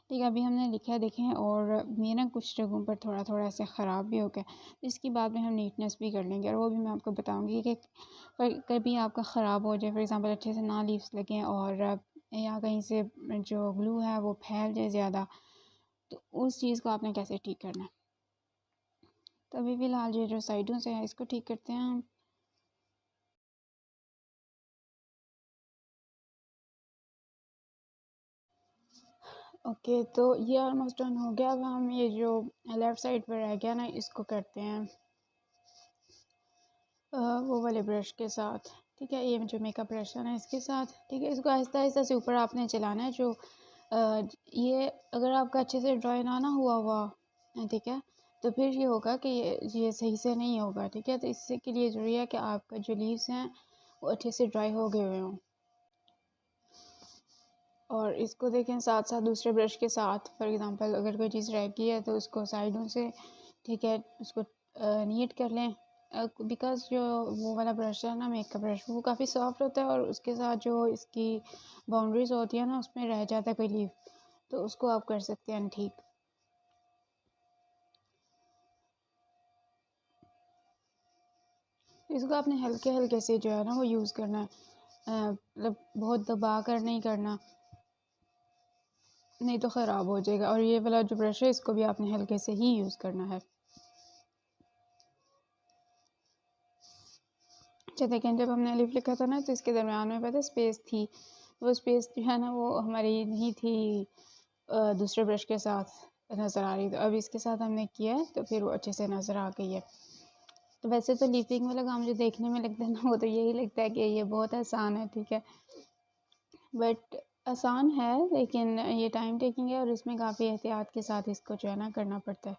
Speaker 1: ठीक है। अभी हमने लिखा है देखें, और मेरा कुछ जगहों पर थोड़ा थोड़ा ऐसे ख़राब भी हो गया, तो इसके बाद में हम नीटनेस भी कर लेंगे, और वो भी मैं आपको बताऊंगी कि कभी आपका ख़राब हो जाए, फॉर एग्ज़ाम्पल अच्छे से ना लीव्स लगें, और या कहीं से जो ग्लू है वो फैल जाए ज़्यादा, तो उस चीज़ को आपने कैसे ठीक करना है। तो अभी फ़िलहाल ये जो साइडों से है इसको ठीक करते हैं हम। ओके, तो ये ऑलमोस्ट डन हो गया। अब हम ये जो लेफ़्ट साइड पर रह गया ना, इसको करते हैं वो वाले ब्रश के साथ, ठीक है। ये जो मेकअप ब्रश है ना इसके साथ, ठीक है। इसको आहिस्ता आहिस्ता से ऊपर आपने चलाना है। जो ये अगर आपका अच्छे से ड्राई ना ना हुआ हुआ, ठीक है, तो फिर ये होगा कि ये सही से नहीं होगा, ठीक है। तो इससे के लिए ज़रूरी है कि आपका जो लीव्स हैं वो अच्छे से ड्राई हो गए हुए हों। और इसको देखें साथ साथ दूसरे ब्रश के साथ, फॉर एग्ज़ाम्पल अगर कोई चीज़ रह गई है तो उसको साइडों से, ठीक है, उसको नीट कर लें। बिकॉज़ जो वो वाला ब्रश है ना मेकअप ब्रश, वो काफ़ी सॉफ्ट होता है, और उसके साथ जो इसकी बाउंड्रीज होती है ना उसमें रह जाता है कोई लीफ, तो उसको आप कर सकते हैं ठीक। इसको आपने हल्के हल्के से जो है ना वो यूज़ करना है, मतलब बहुत दबा कर नहीं करना, नहीं तो ख़राब हो जाएगा। और ये वाला जो ब्रश है इसको भी आपने हल्के से ही यूज़ करना है। अच्छा देखें, जब हमने अलिफ लिखा था ना तो इसके दरमियान में पता स्पेस थी, वो स्पेस जो है ना वो हमारी नहीं थी दूसरे ब्रश के साथ नज़र आ रही, तो अब इसके साथ हमने किया है तो फिर वो अच्छे से नज़र आ गई है। तो वैसे तो लीपिंग वाला काम जो देखने में लगता है ना वो तो यही लगता है कि ये बहुत आसान है, ठीक है, बट आसान है लेकिन ये टाइम टेकिंग है, और इसमें काफ़ी एहतियात के साथ इसको जो है ना करना पड़ता है।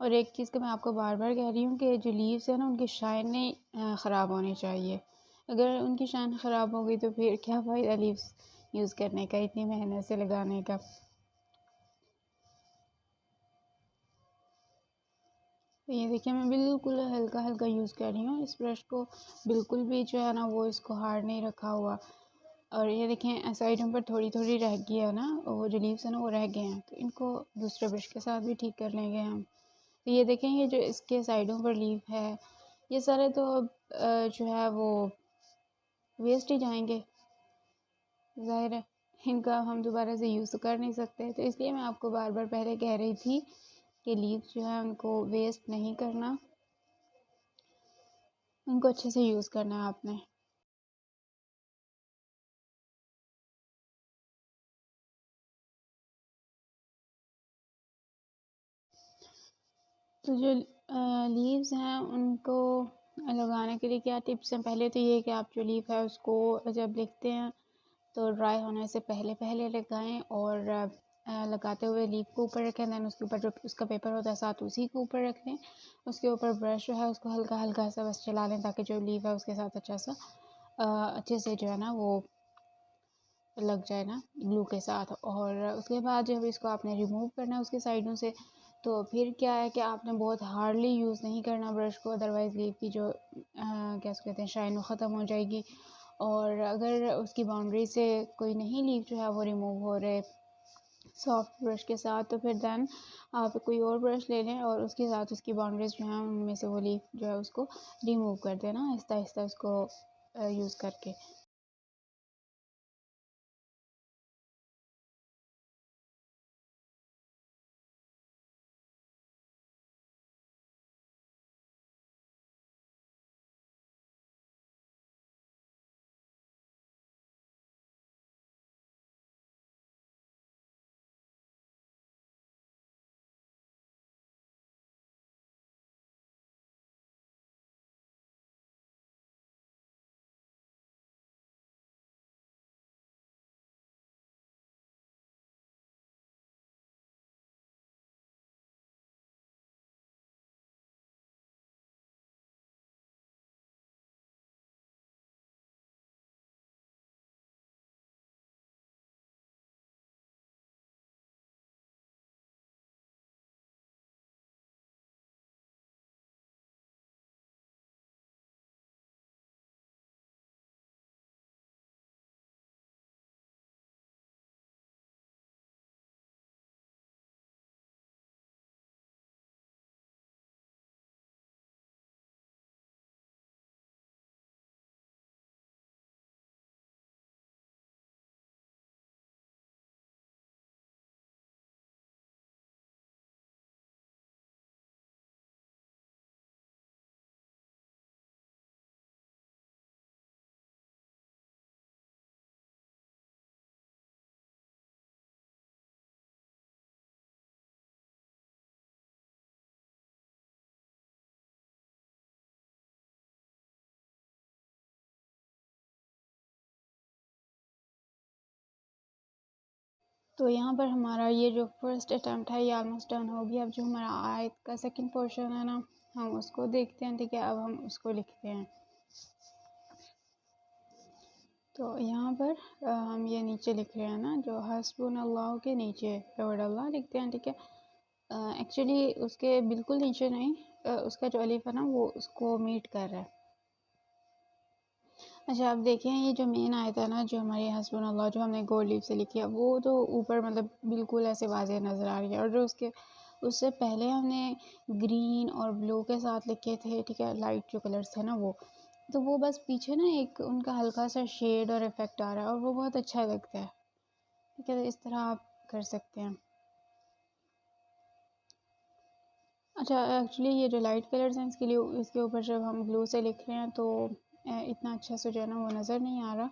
Speaker 1: और एक चीज़ का मैं आपको बार बार कह रही हूँ कि जो लीव्स है ना उनकी शाइन नहीं ख़राब होनी चाहिए। अगर उनकी शाइन ख़राब हो गई तो फिर क्या फ़ायदा लीव्स यूज़ करने का, इतनी मेहनत से लगाने का। तो ये देखिए मैं बिल्कुल हल्का हल्का यूज़ कर रही हूँ इस ब्रश को, बिल्कुल भी जो है ना वो इसको हार्ड नहीं रखा हुआ। और ये देखें साइडों पर थोड़ी थोड़ी रह गई है ना, वो जो लीव्स है ना वो रह गए हैं, तो इनको दूसरे ब्रश के साथ भी ठीक कर लेंगे हम। तो ये देखें ये जो इसके साइडों पर लीव है ये सारे तो अब जो है वो वेस्ट ही जाएंगे, ज़ाहिर है। इनका हम दोबारा से यूज़ तो कर नहीं सकते। तो इसलिए मैं आपको बार बार पहले कह रही थी कि लीव्स जो है उनको वेस्ट नहीं करना, उनको अच्छे से यूज़ करना है आपने। तो जो लीव्स हैं उनको लगाने के लिए क्या टिप्स हैं? पहले तो ये कि आप जो लीफ है उसको जब लिखते हैं तो ड्राई होने से पहले पहले लगाएं, और लगाते हुए लीफ को ऊपर रखें, दैन उसके ऊपर जो उसका पेपर होता है साथ उसी को ऊपर रख लें। उसके ऊपर ब्रश जो है उसको हल्का हल्का सा बस चला लें ताकि जो लीफ है उसके साथ अच्छा सा अच्छे से जो है ना वो लग जाए ना ग्लू के साथ। और उसके बाद जब इसको आपने रिमूव करना है उसके साइडों से, तो फिर क्या है कि आपने बहुत हार्डली यूज़ नहीं करना ब्रश को, अदरवाइज़ लीफ की जो क्या उसको कहते हैं शाइन वो ख़त्म हो जाएगी। और अगर उसकी बाउंड्री से कोई नहीं लीफ जो है वो रिमूव हो रहे सॉफ्ट ब्रश के साथ, तो फिर दैन आप कोई और ब्रश ले लें और उसके साथ उसकी बाउंड्रीज जो हैं उनमें से वो लीफ जो है उसको रिमूव कर देना आहिस्ता आहिस्ता उसको यूज़ करके। तो यहाँ पर हमारा ये जो फर्स्ट अटैम्प्ट है ये ऑलमोस्ट डन हो गया। अब जो हमारा आयत का सेकंड पोर्शन है ना हम उसको देखते हैं। ठीक है, अब हम उसको लिखते हैं। तो यहाँ पर हम ये नीचे लिख रहे हैं ना जो हस्बुनल्लाह के नीचे वर्ड अल्लाह लिखते हैं। ठीक है, एक्चुअली उसके बिल्कुल नीचे नहीं, उसका जो अलिफ है ना वो उसको मीट कर रहा है। अच्छा, आप देखें ये जो मेन आयत है ना जो हमारी हस्बुनल्लाह जो हमने गोल्ड लीफ से लिखी है वो तो ऊपर मतलब बिल्कुल ऐसे वाज़ेह नज़र आ रही है, और जो उसके उससे पहले हमने ग्रीन और ब्लू के साथ लिखे थे, ठीक है, लाइट जो कलर्स थे ना वो, तो वो बस पीछे ना एक उनका हल्का सा शेड और इफ़ेक्ट आ रहा है और वो बहुत अच्छा लगता है। ठीक है, तो इस तरह आप कर सकते हैं। अच्छा, एक्चुअली ये जो लाइट कलर्स हैं इसके लिए इसके ऊपर जब हम ब्लू से लिख रहे हैं तो इतना अच्छा से जो है ना वो नज़र नहीं आ रहा।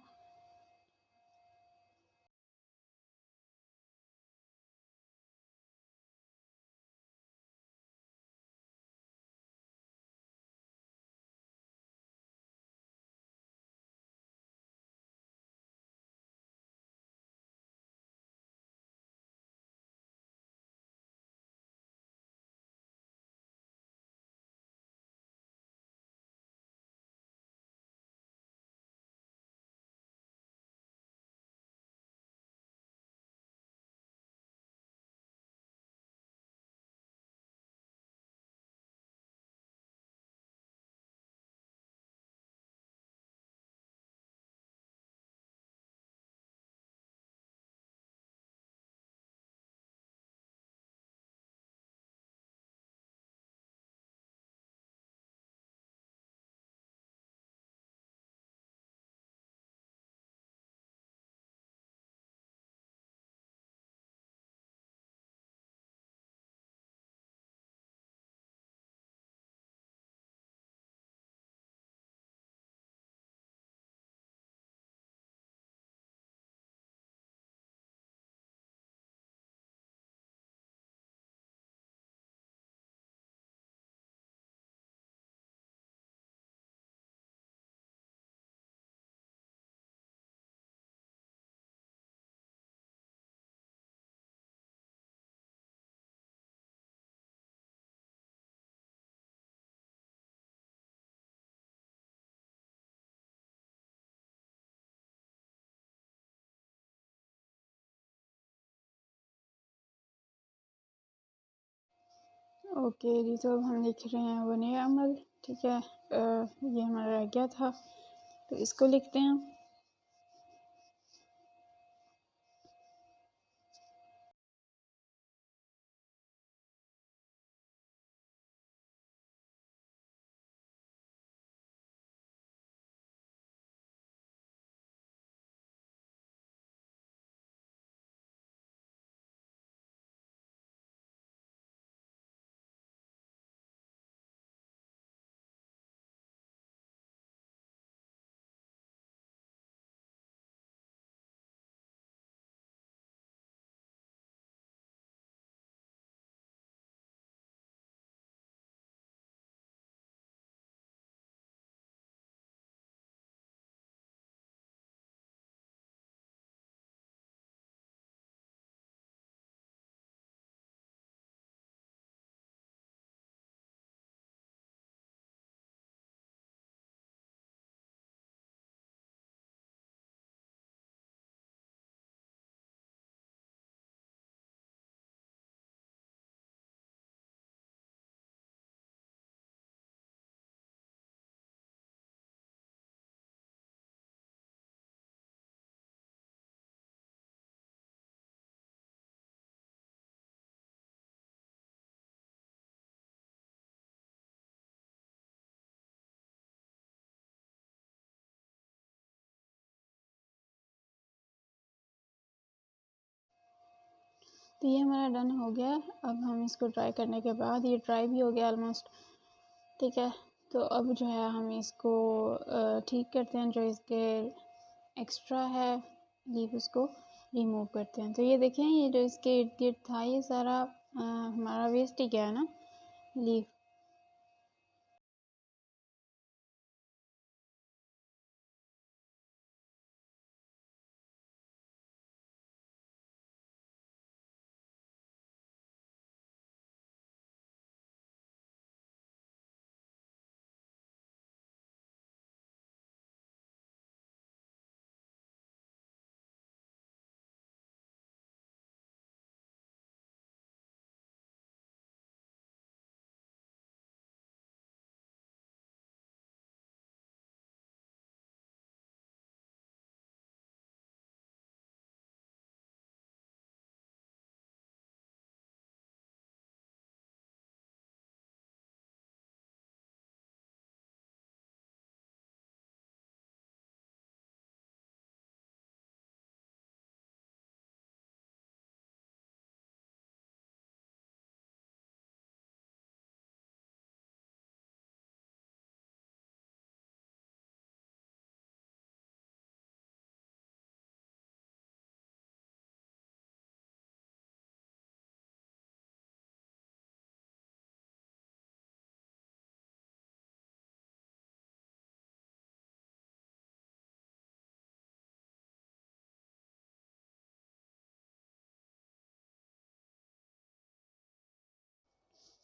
Speaker 2: ओके जी, तो अब हम लिख रहे हैं बने अमल। ठीक है, ये हमारा रह गया था, तो इसको लिखते हैं। तो ये हमारा डन हो गया। अब हम इसको ट्राई करने के बाद ये ट्राई भी हो गया ऑलमोस्ट। ठीक है, तो अब जो है हम इसको ठीक करते हैं, जो इसके एक्स्ट्रा है लीव उसको रिमूव करते हैं। तो ये देखें, ये जो इसके इर्द गिर्द था ये सारा हमारा वेस्ट ही गया है ना लीव।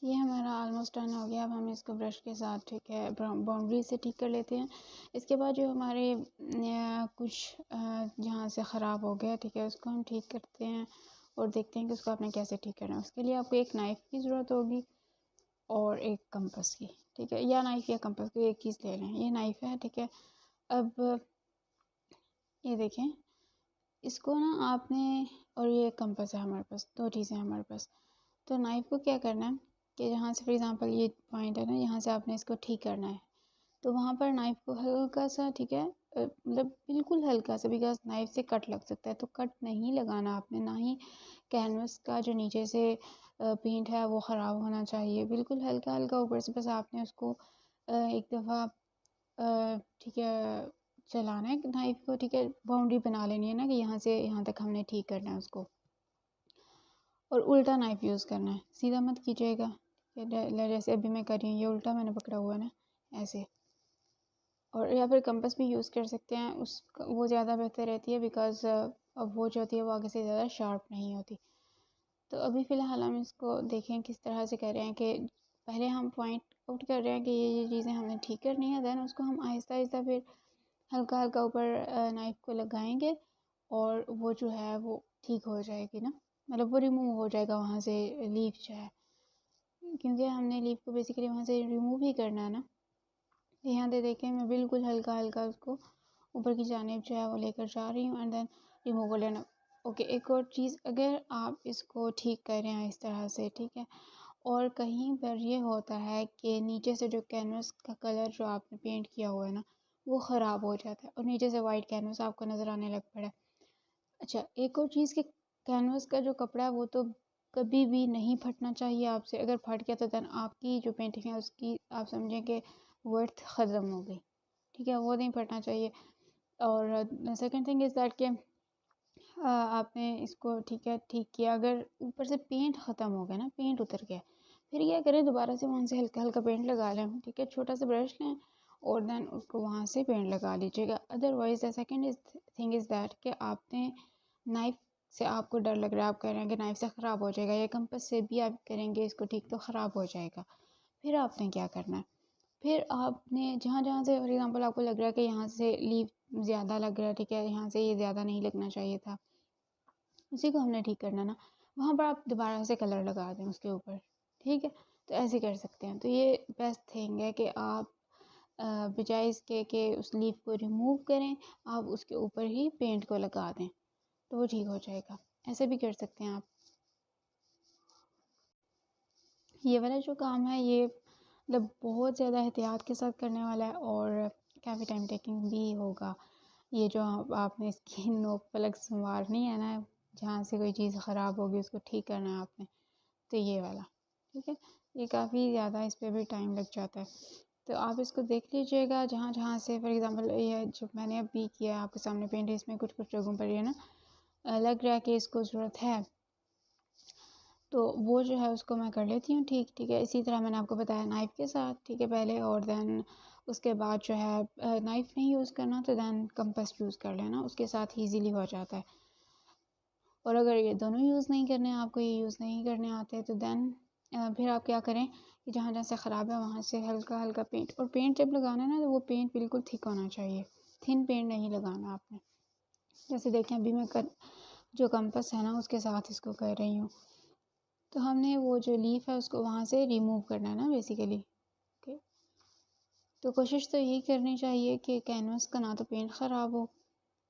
Speaker 2: ये हमारा ऑलमोस्ट डन हो गया। अब हम इसको ब्रश के साथ, ठीक है, बाउंड्री से ठीक कर लेते हैं। इसके बाद जो हमारे कुछ जहाँ से ख़राब हो गया, ठीक है, उसको हम ठीक करते हैं और देखते हैं कि उसको आपने कैसे ठीक करना है। उसके लिए आपको एक नाइफ़ की ज़रूरत होगी और एक कंपास की। ठीक है, या नाइफ़ या कंपास को एक चीज़ ले लें। ये नाइफ़ है, ठीक है। अब ये देखें, इसको ना आपने, और ये कंपास है हमारे पास, दो चीज़ें हैं हमारे पास। तो नाइफ़ को क्या करना है कि जहाँ से फॉर एग्ज़ाम्पल ये पॉइंट है ना, यहाँ से आपने इसको ठीक करना है। तो वहाँ पर नाइफ़ को हल्का सा, ठीक है, मतलब बिल्कुल हल्का सा, बिकॉज़ नाइफ़ से कट लग सकता है, तो कट नहीं लगाना आपने। ना ही कैनवस का जो नीचे से पेंट है वो ख़राब होना चाहिए। बिल्कुल हल्का-हल्का ऊपर से बस आपने उसको एक दफ़ा ठीक है चलाना है नाइफ़ को, ठीक है। बाउंड्री बना लेनी है ना कि यहाँ से यहाँ तक हमने ठीक करना है उसको। और उल्टा नाइफ़ यूज़ करना है, सीधा मत कीजिएगा। जैसे अभी मैं कर रही हूँ, ये उल्टा मैंने पकड़ा हुआ है ना, ऐसे। और या फिर कंपास भी यूज़ कर सकते हैं, उस वो ज़्यादा बेहतर रहती है, बिकॉज़ अब वो जो होती है वो आगे से ज़्यादा शार्प नहीं होती। तो अभी फ़िलहाल हम इसको देखें किस तरह से कर रहे हैं कि पहले हम पॉइंट आउट कर रहे हैं कि ये चीज़ें हमने ठीक करनी है, देन उसको हम आहिस्ता-आहिस्ता फिर हल्का-हल्का ऊपर नाइफ़ को लगाएंगे और वो जो है वो ठीक हो जाएगी ना, मतलब वो रिमूव हो जाएगा वहाँ से लीफ जो है। क्योंकि हमने लीफ को बेसिकली वहाँ से रिमूव ही करना है ना। यहाँ पे देखें मैं बिल्कुल हल्का हल्का उसको ऊपर की जानिब जो है वो लेकर जा रही हूँ एंड देन रिमूव कर लेना। ओके, एक और चीज़, अगर आप इसको ठीक करें इस तरह से, ठीक है, और कहीं पर ये होता है कि नीचे से जो कैनवस का कलर जो आपने पेंट किया हुआ है ना वो ख़राब हो जाता है और नीचे से वाइट कैनवस आपको नज़र आने लग पड़ा है। अच्छा, एक और चीज़ कि कैनवस का जो कपड़ा है वो तो कभी भी नहीं फटना चाहिए आपसे। अगर फट गया तो देन आपकी जो पेंटिंग है उसकी आप समझें कि वर्थ ख़त्म हो गई, ठीक है, वो नहीं फटना चाहिए। और सेकंड थिंग इज़ दैट कि आपने इसको ठीक किया, अगर ऊपर से पेंट ख़त्म हो गया ना, पेंट उतर गया, फिर क्या करें, दोबारा से वहाँ से हल्का हल्का पेंट लगा लें, ठीक है, छोटा सा ब्रश लें और देन उसको वहाँ से पेंट लगा लीजिएगा। Otherwise the second is thing is that कि आपने नाइफ़ से आपको डर लग रहा है, आप कह रहे हैं कि नाइफ़ से ख़राब हो जाएगा, या कंपास से भी आप करेंगे इसको ठीक तो ख़राब हो जाएगा। फिर आपने क्या करना है, फिर आपने जहाँ जहाँ से फॉर एग्ज़ाम्पल आपको लग रहा है कि यहाँ से लीफ ज़्यादा लग रहा है, ठीक है, यहाँ से ये ज़्यादा नहीं लगना चाहिए था, उसी को हमने ठीक करना ना, वहाँ पर आप दोबारा से कलर लगा दें उसके ऊपर, ठीक है। तो ऐसे कर सकते हैं। तो ये बेस्ट थिंग है कि आप बजाय इसके कि उस लीफ को रिमूव करें, आप उसके ऊपर ही पेंट को लगा दें तो वो ठीक हो जाएगा। ऐसे भी कर सकते हैं आप। ये वाला जो काम है ये मतलब बहुत ज़्यादा एहतियात के साथ करने वाला है और काफ़ी टाइम टेकिंग भी होगा। ये जो आपने इसकी नोक पलक संवारनी है ना, जहाँ से कोई चीज़ ख़राब होगी उसको ठीक करना है आपने, तो ये वाला, ठीक है, ये काफ़ी ज़्यादा इस पे भी टाइम लग जाता है। तो आप इसको देख लीजिएगा जहाँ जहाँ से फॉर एग्ज़ाम्पल ये जो मैंने अभी किया है आपके सामने पेंट, इसमें कुछ कुछ जगहों पर ये ना लग रहा है कि इसको ज़रूरत है, तो वो जो है उसको मैं कर लेती हूँ ठीक, ठीक है। इसी तरह मैंने आपको बताया नाइफ़ के साथ, ठीक है, पहले, और देन उसके बाद जो है नाइफ़ नहीं यूज़ करना तो देन कंपास यूज़ कर लेना, उसके साथ ईज़िली हो जाता है। और अगर ये दोनों यूज़ नहीं करने, आपको ये यूज़ नहीं करने आते, तो देन फिर आप क्या करें कि जहाँ जहाँ से ख़राब है वहाँ से हल्का हल्का पेंट, और पेंट जब लगाना है ना तो वो पेंट बिल्कुल थिक होना चाहिए, थिन पेंट नहीं लगाना आपने। जैसे देखें अभी मैं जो कंपास है ना उसके साथ इसको कर रही हूँ, तो हमने वो जो लीफ है उसको वहाँ से रिमूव करना है ना बेसिकली। ओके, तो कोशिश तो यही करनी चाहिए कि कैनवस का ना तो पेंट ख़राब हो,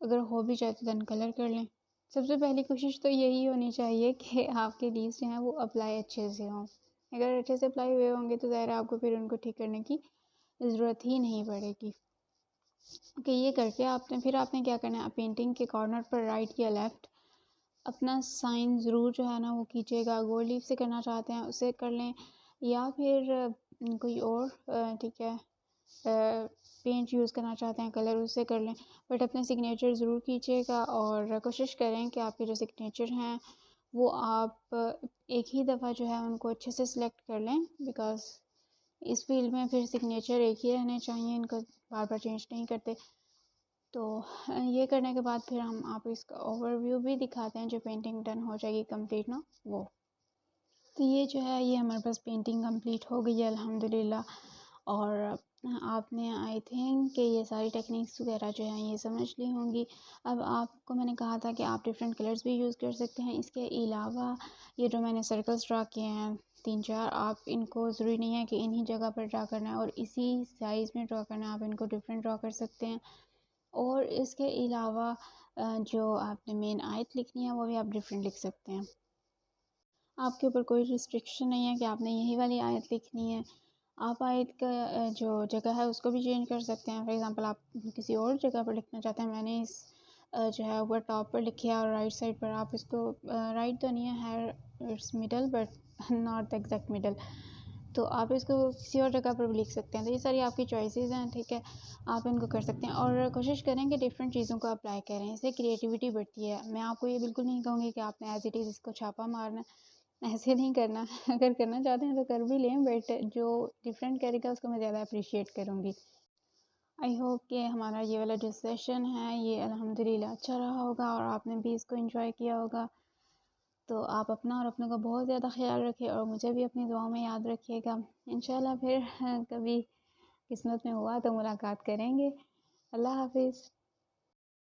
Speaker 2: अगर हो भी जाए तो देन कलर कर लें। सबसे पहली कोशिश तो यही होनी चाहिए कि आपके लीव्स जो हैं वो अप्लाई अच्छे से हों। अगर अच्छे से अप्लाई हुए होंगे तो ज़ाहिर है आपको फिर उनको ठीक करने की ज़रूरत ही नहीं पड़ेगी। ओके, ये करके आपने क्या करना है, पेंटिंग के कॉर्नर पर राइट या लेफ़्ट अपना साइन ज़रूर जो है ना वो कीजिएगा। गोल्ड लीफ से करना चाहते हैं उसे कर लें, या फिर कोई और ठीक है पेंट यूज़ करना चाहते हैं कलर, उससे कर लें, बट अपने सिग्नेचर ज़रूर कीजिएगा और कोशिश करें कि आपके जो सिग्नेचर हैं वो आप एक ही दफ़ा जो है उनको अच्छे से सिलेक्ट कर लें, बिकॉज़ इस फील्ड में फिर सिग्नेचर एक ही रहने चाहिए, इनको बार बार चेंज नहीं करते। तो ये करने के बाद फिर हम आप इसका ओवरव्यू भी दिखाते हैं, जो पेंटिंग डन हो जाएगी कंप्लीट ना वो। तो ये जो है ये हमारे पास पेंटिंग कंप्लीट हो गई है अल्हम्दुलिल्लाह। और आपने आई थिंक कि ये सारी टेक्निक्स वगैरह जो हैं ये समझ ली होंगी। अब आपको मैंने कहा था कि आप डिफरेंट कलर्स भी यूज़ कर सकते हैं। इसके अलावा ये जो मैंने सर्कल्स ड्रा किए हैं 3-4, आप इनको ज़रूरी नहीं है कि इन्हीं जगह पर ड्रा करना है और इसी साइज़ में ड्रा करना है, आप इनको डिफरेंट ड्रा कर सकते हैं। और इसके अलावा जो आपने मेन आयत लिखनी है वो भी आप डिफरेंट लिख सकते हैं। आपके ऊपर कोई रिस्ट्रिक्शन नहीं है कि आपने यही वाली आयत लिखनी है। आप आयत का जो जगह है उसको भी चेंज कर सकते हैं। फॉर एग्ज़ाम्पल आप किसी और जगह पर लिखना चाहते हैं, मैंने इस जो है ऊपर टॉप पर लिखी है और राइट साइड पर आप इसको राइट तो नहीं है it's middle but not the exact middle, तो आप इसको किसी और जगह पर भी लिख सकते हैं। तो ये सारी आपकी चॉइसेस हैं, ठीक है, आप इनको कर सकते हैं और कोशिश करें कि डिफरेंट चीज़ों को अप्लाई करें, इससे क्रिएटिविटी बढ़ती है। मैं आपको ये बिल्कुल नहीं कहूँगी कि आपने एज़ इट इज़ इसको छापा मारना है, ऐसे नहीं करना। अगर करना चाहते हैं तो कर भी लें, बट जो डिफरेंट करेगा उसको मैं ज़्यादा अप्रिशिएट करूँगी। आई होप कि हमारा ये वाला जो सेशन है ये अल्हम्दुलिल्लाह अच्छा रहा होगा और आपने भी इसको एंजॉय किया होगा। तो आप अपना और अपनों का बहुत ज़्यादा ख्याल रखें और मुझे भी अपनी दुआओं में याद रखिएगा। इंशाल्लाह फिर कभी किस्मत में हुआ तो मुलाकात करेंगे। अल्लाह हाफ़िज़।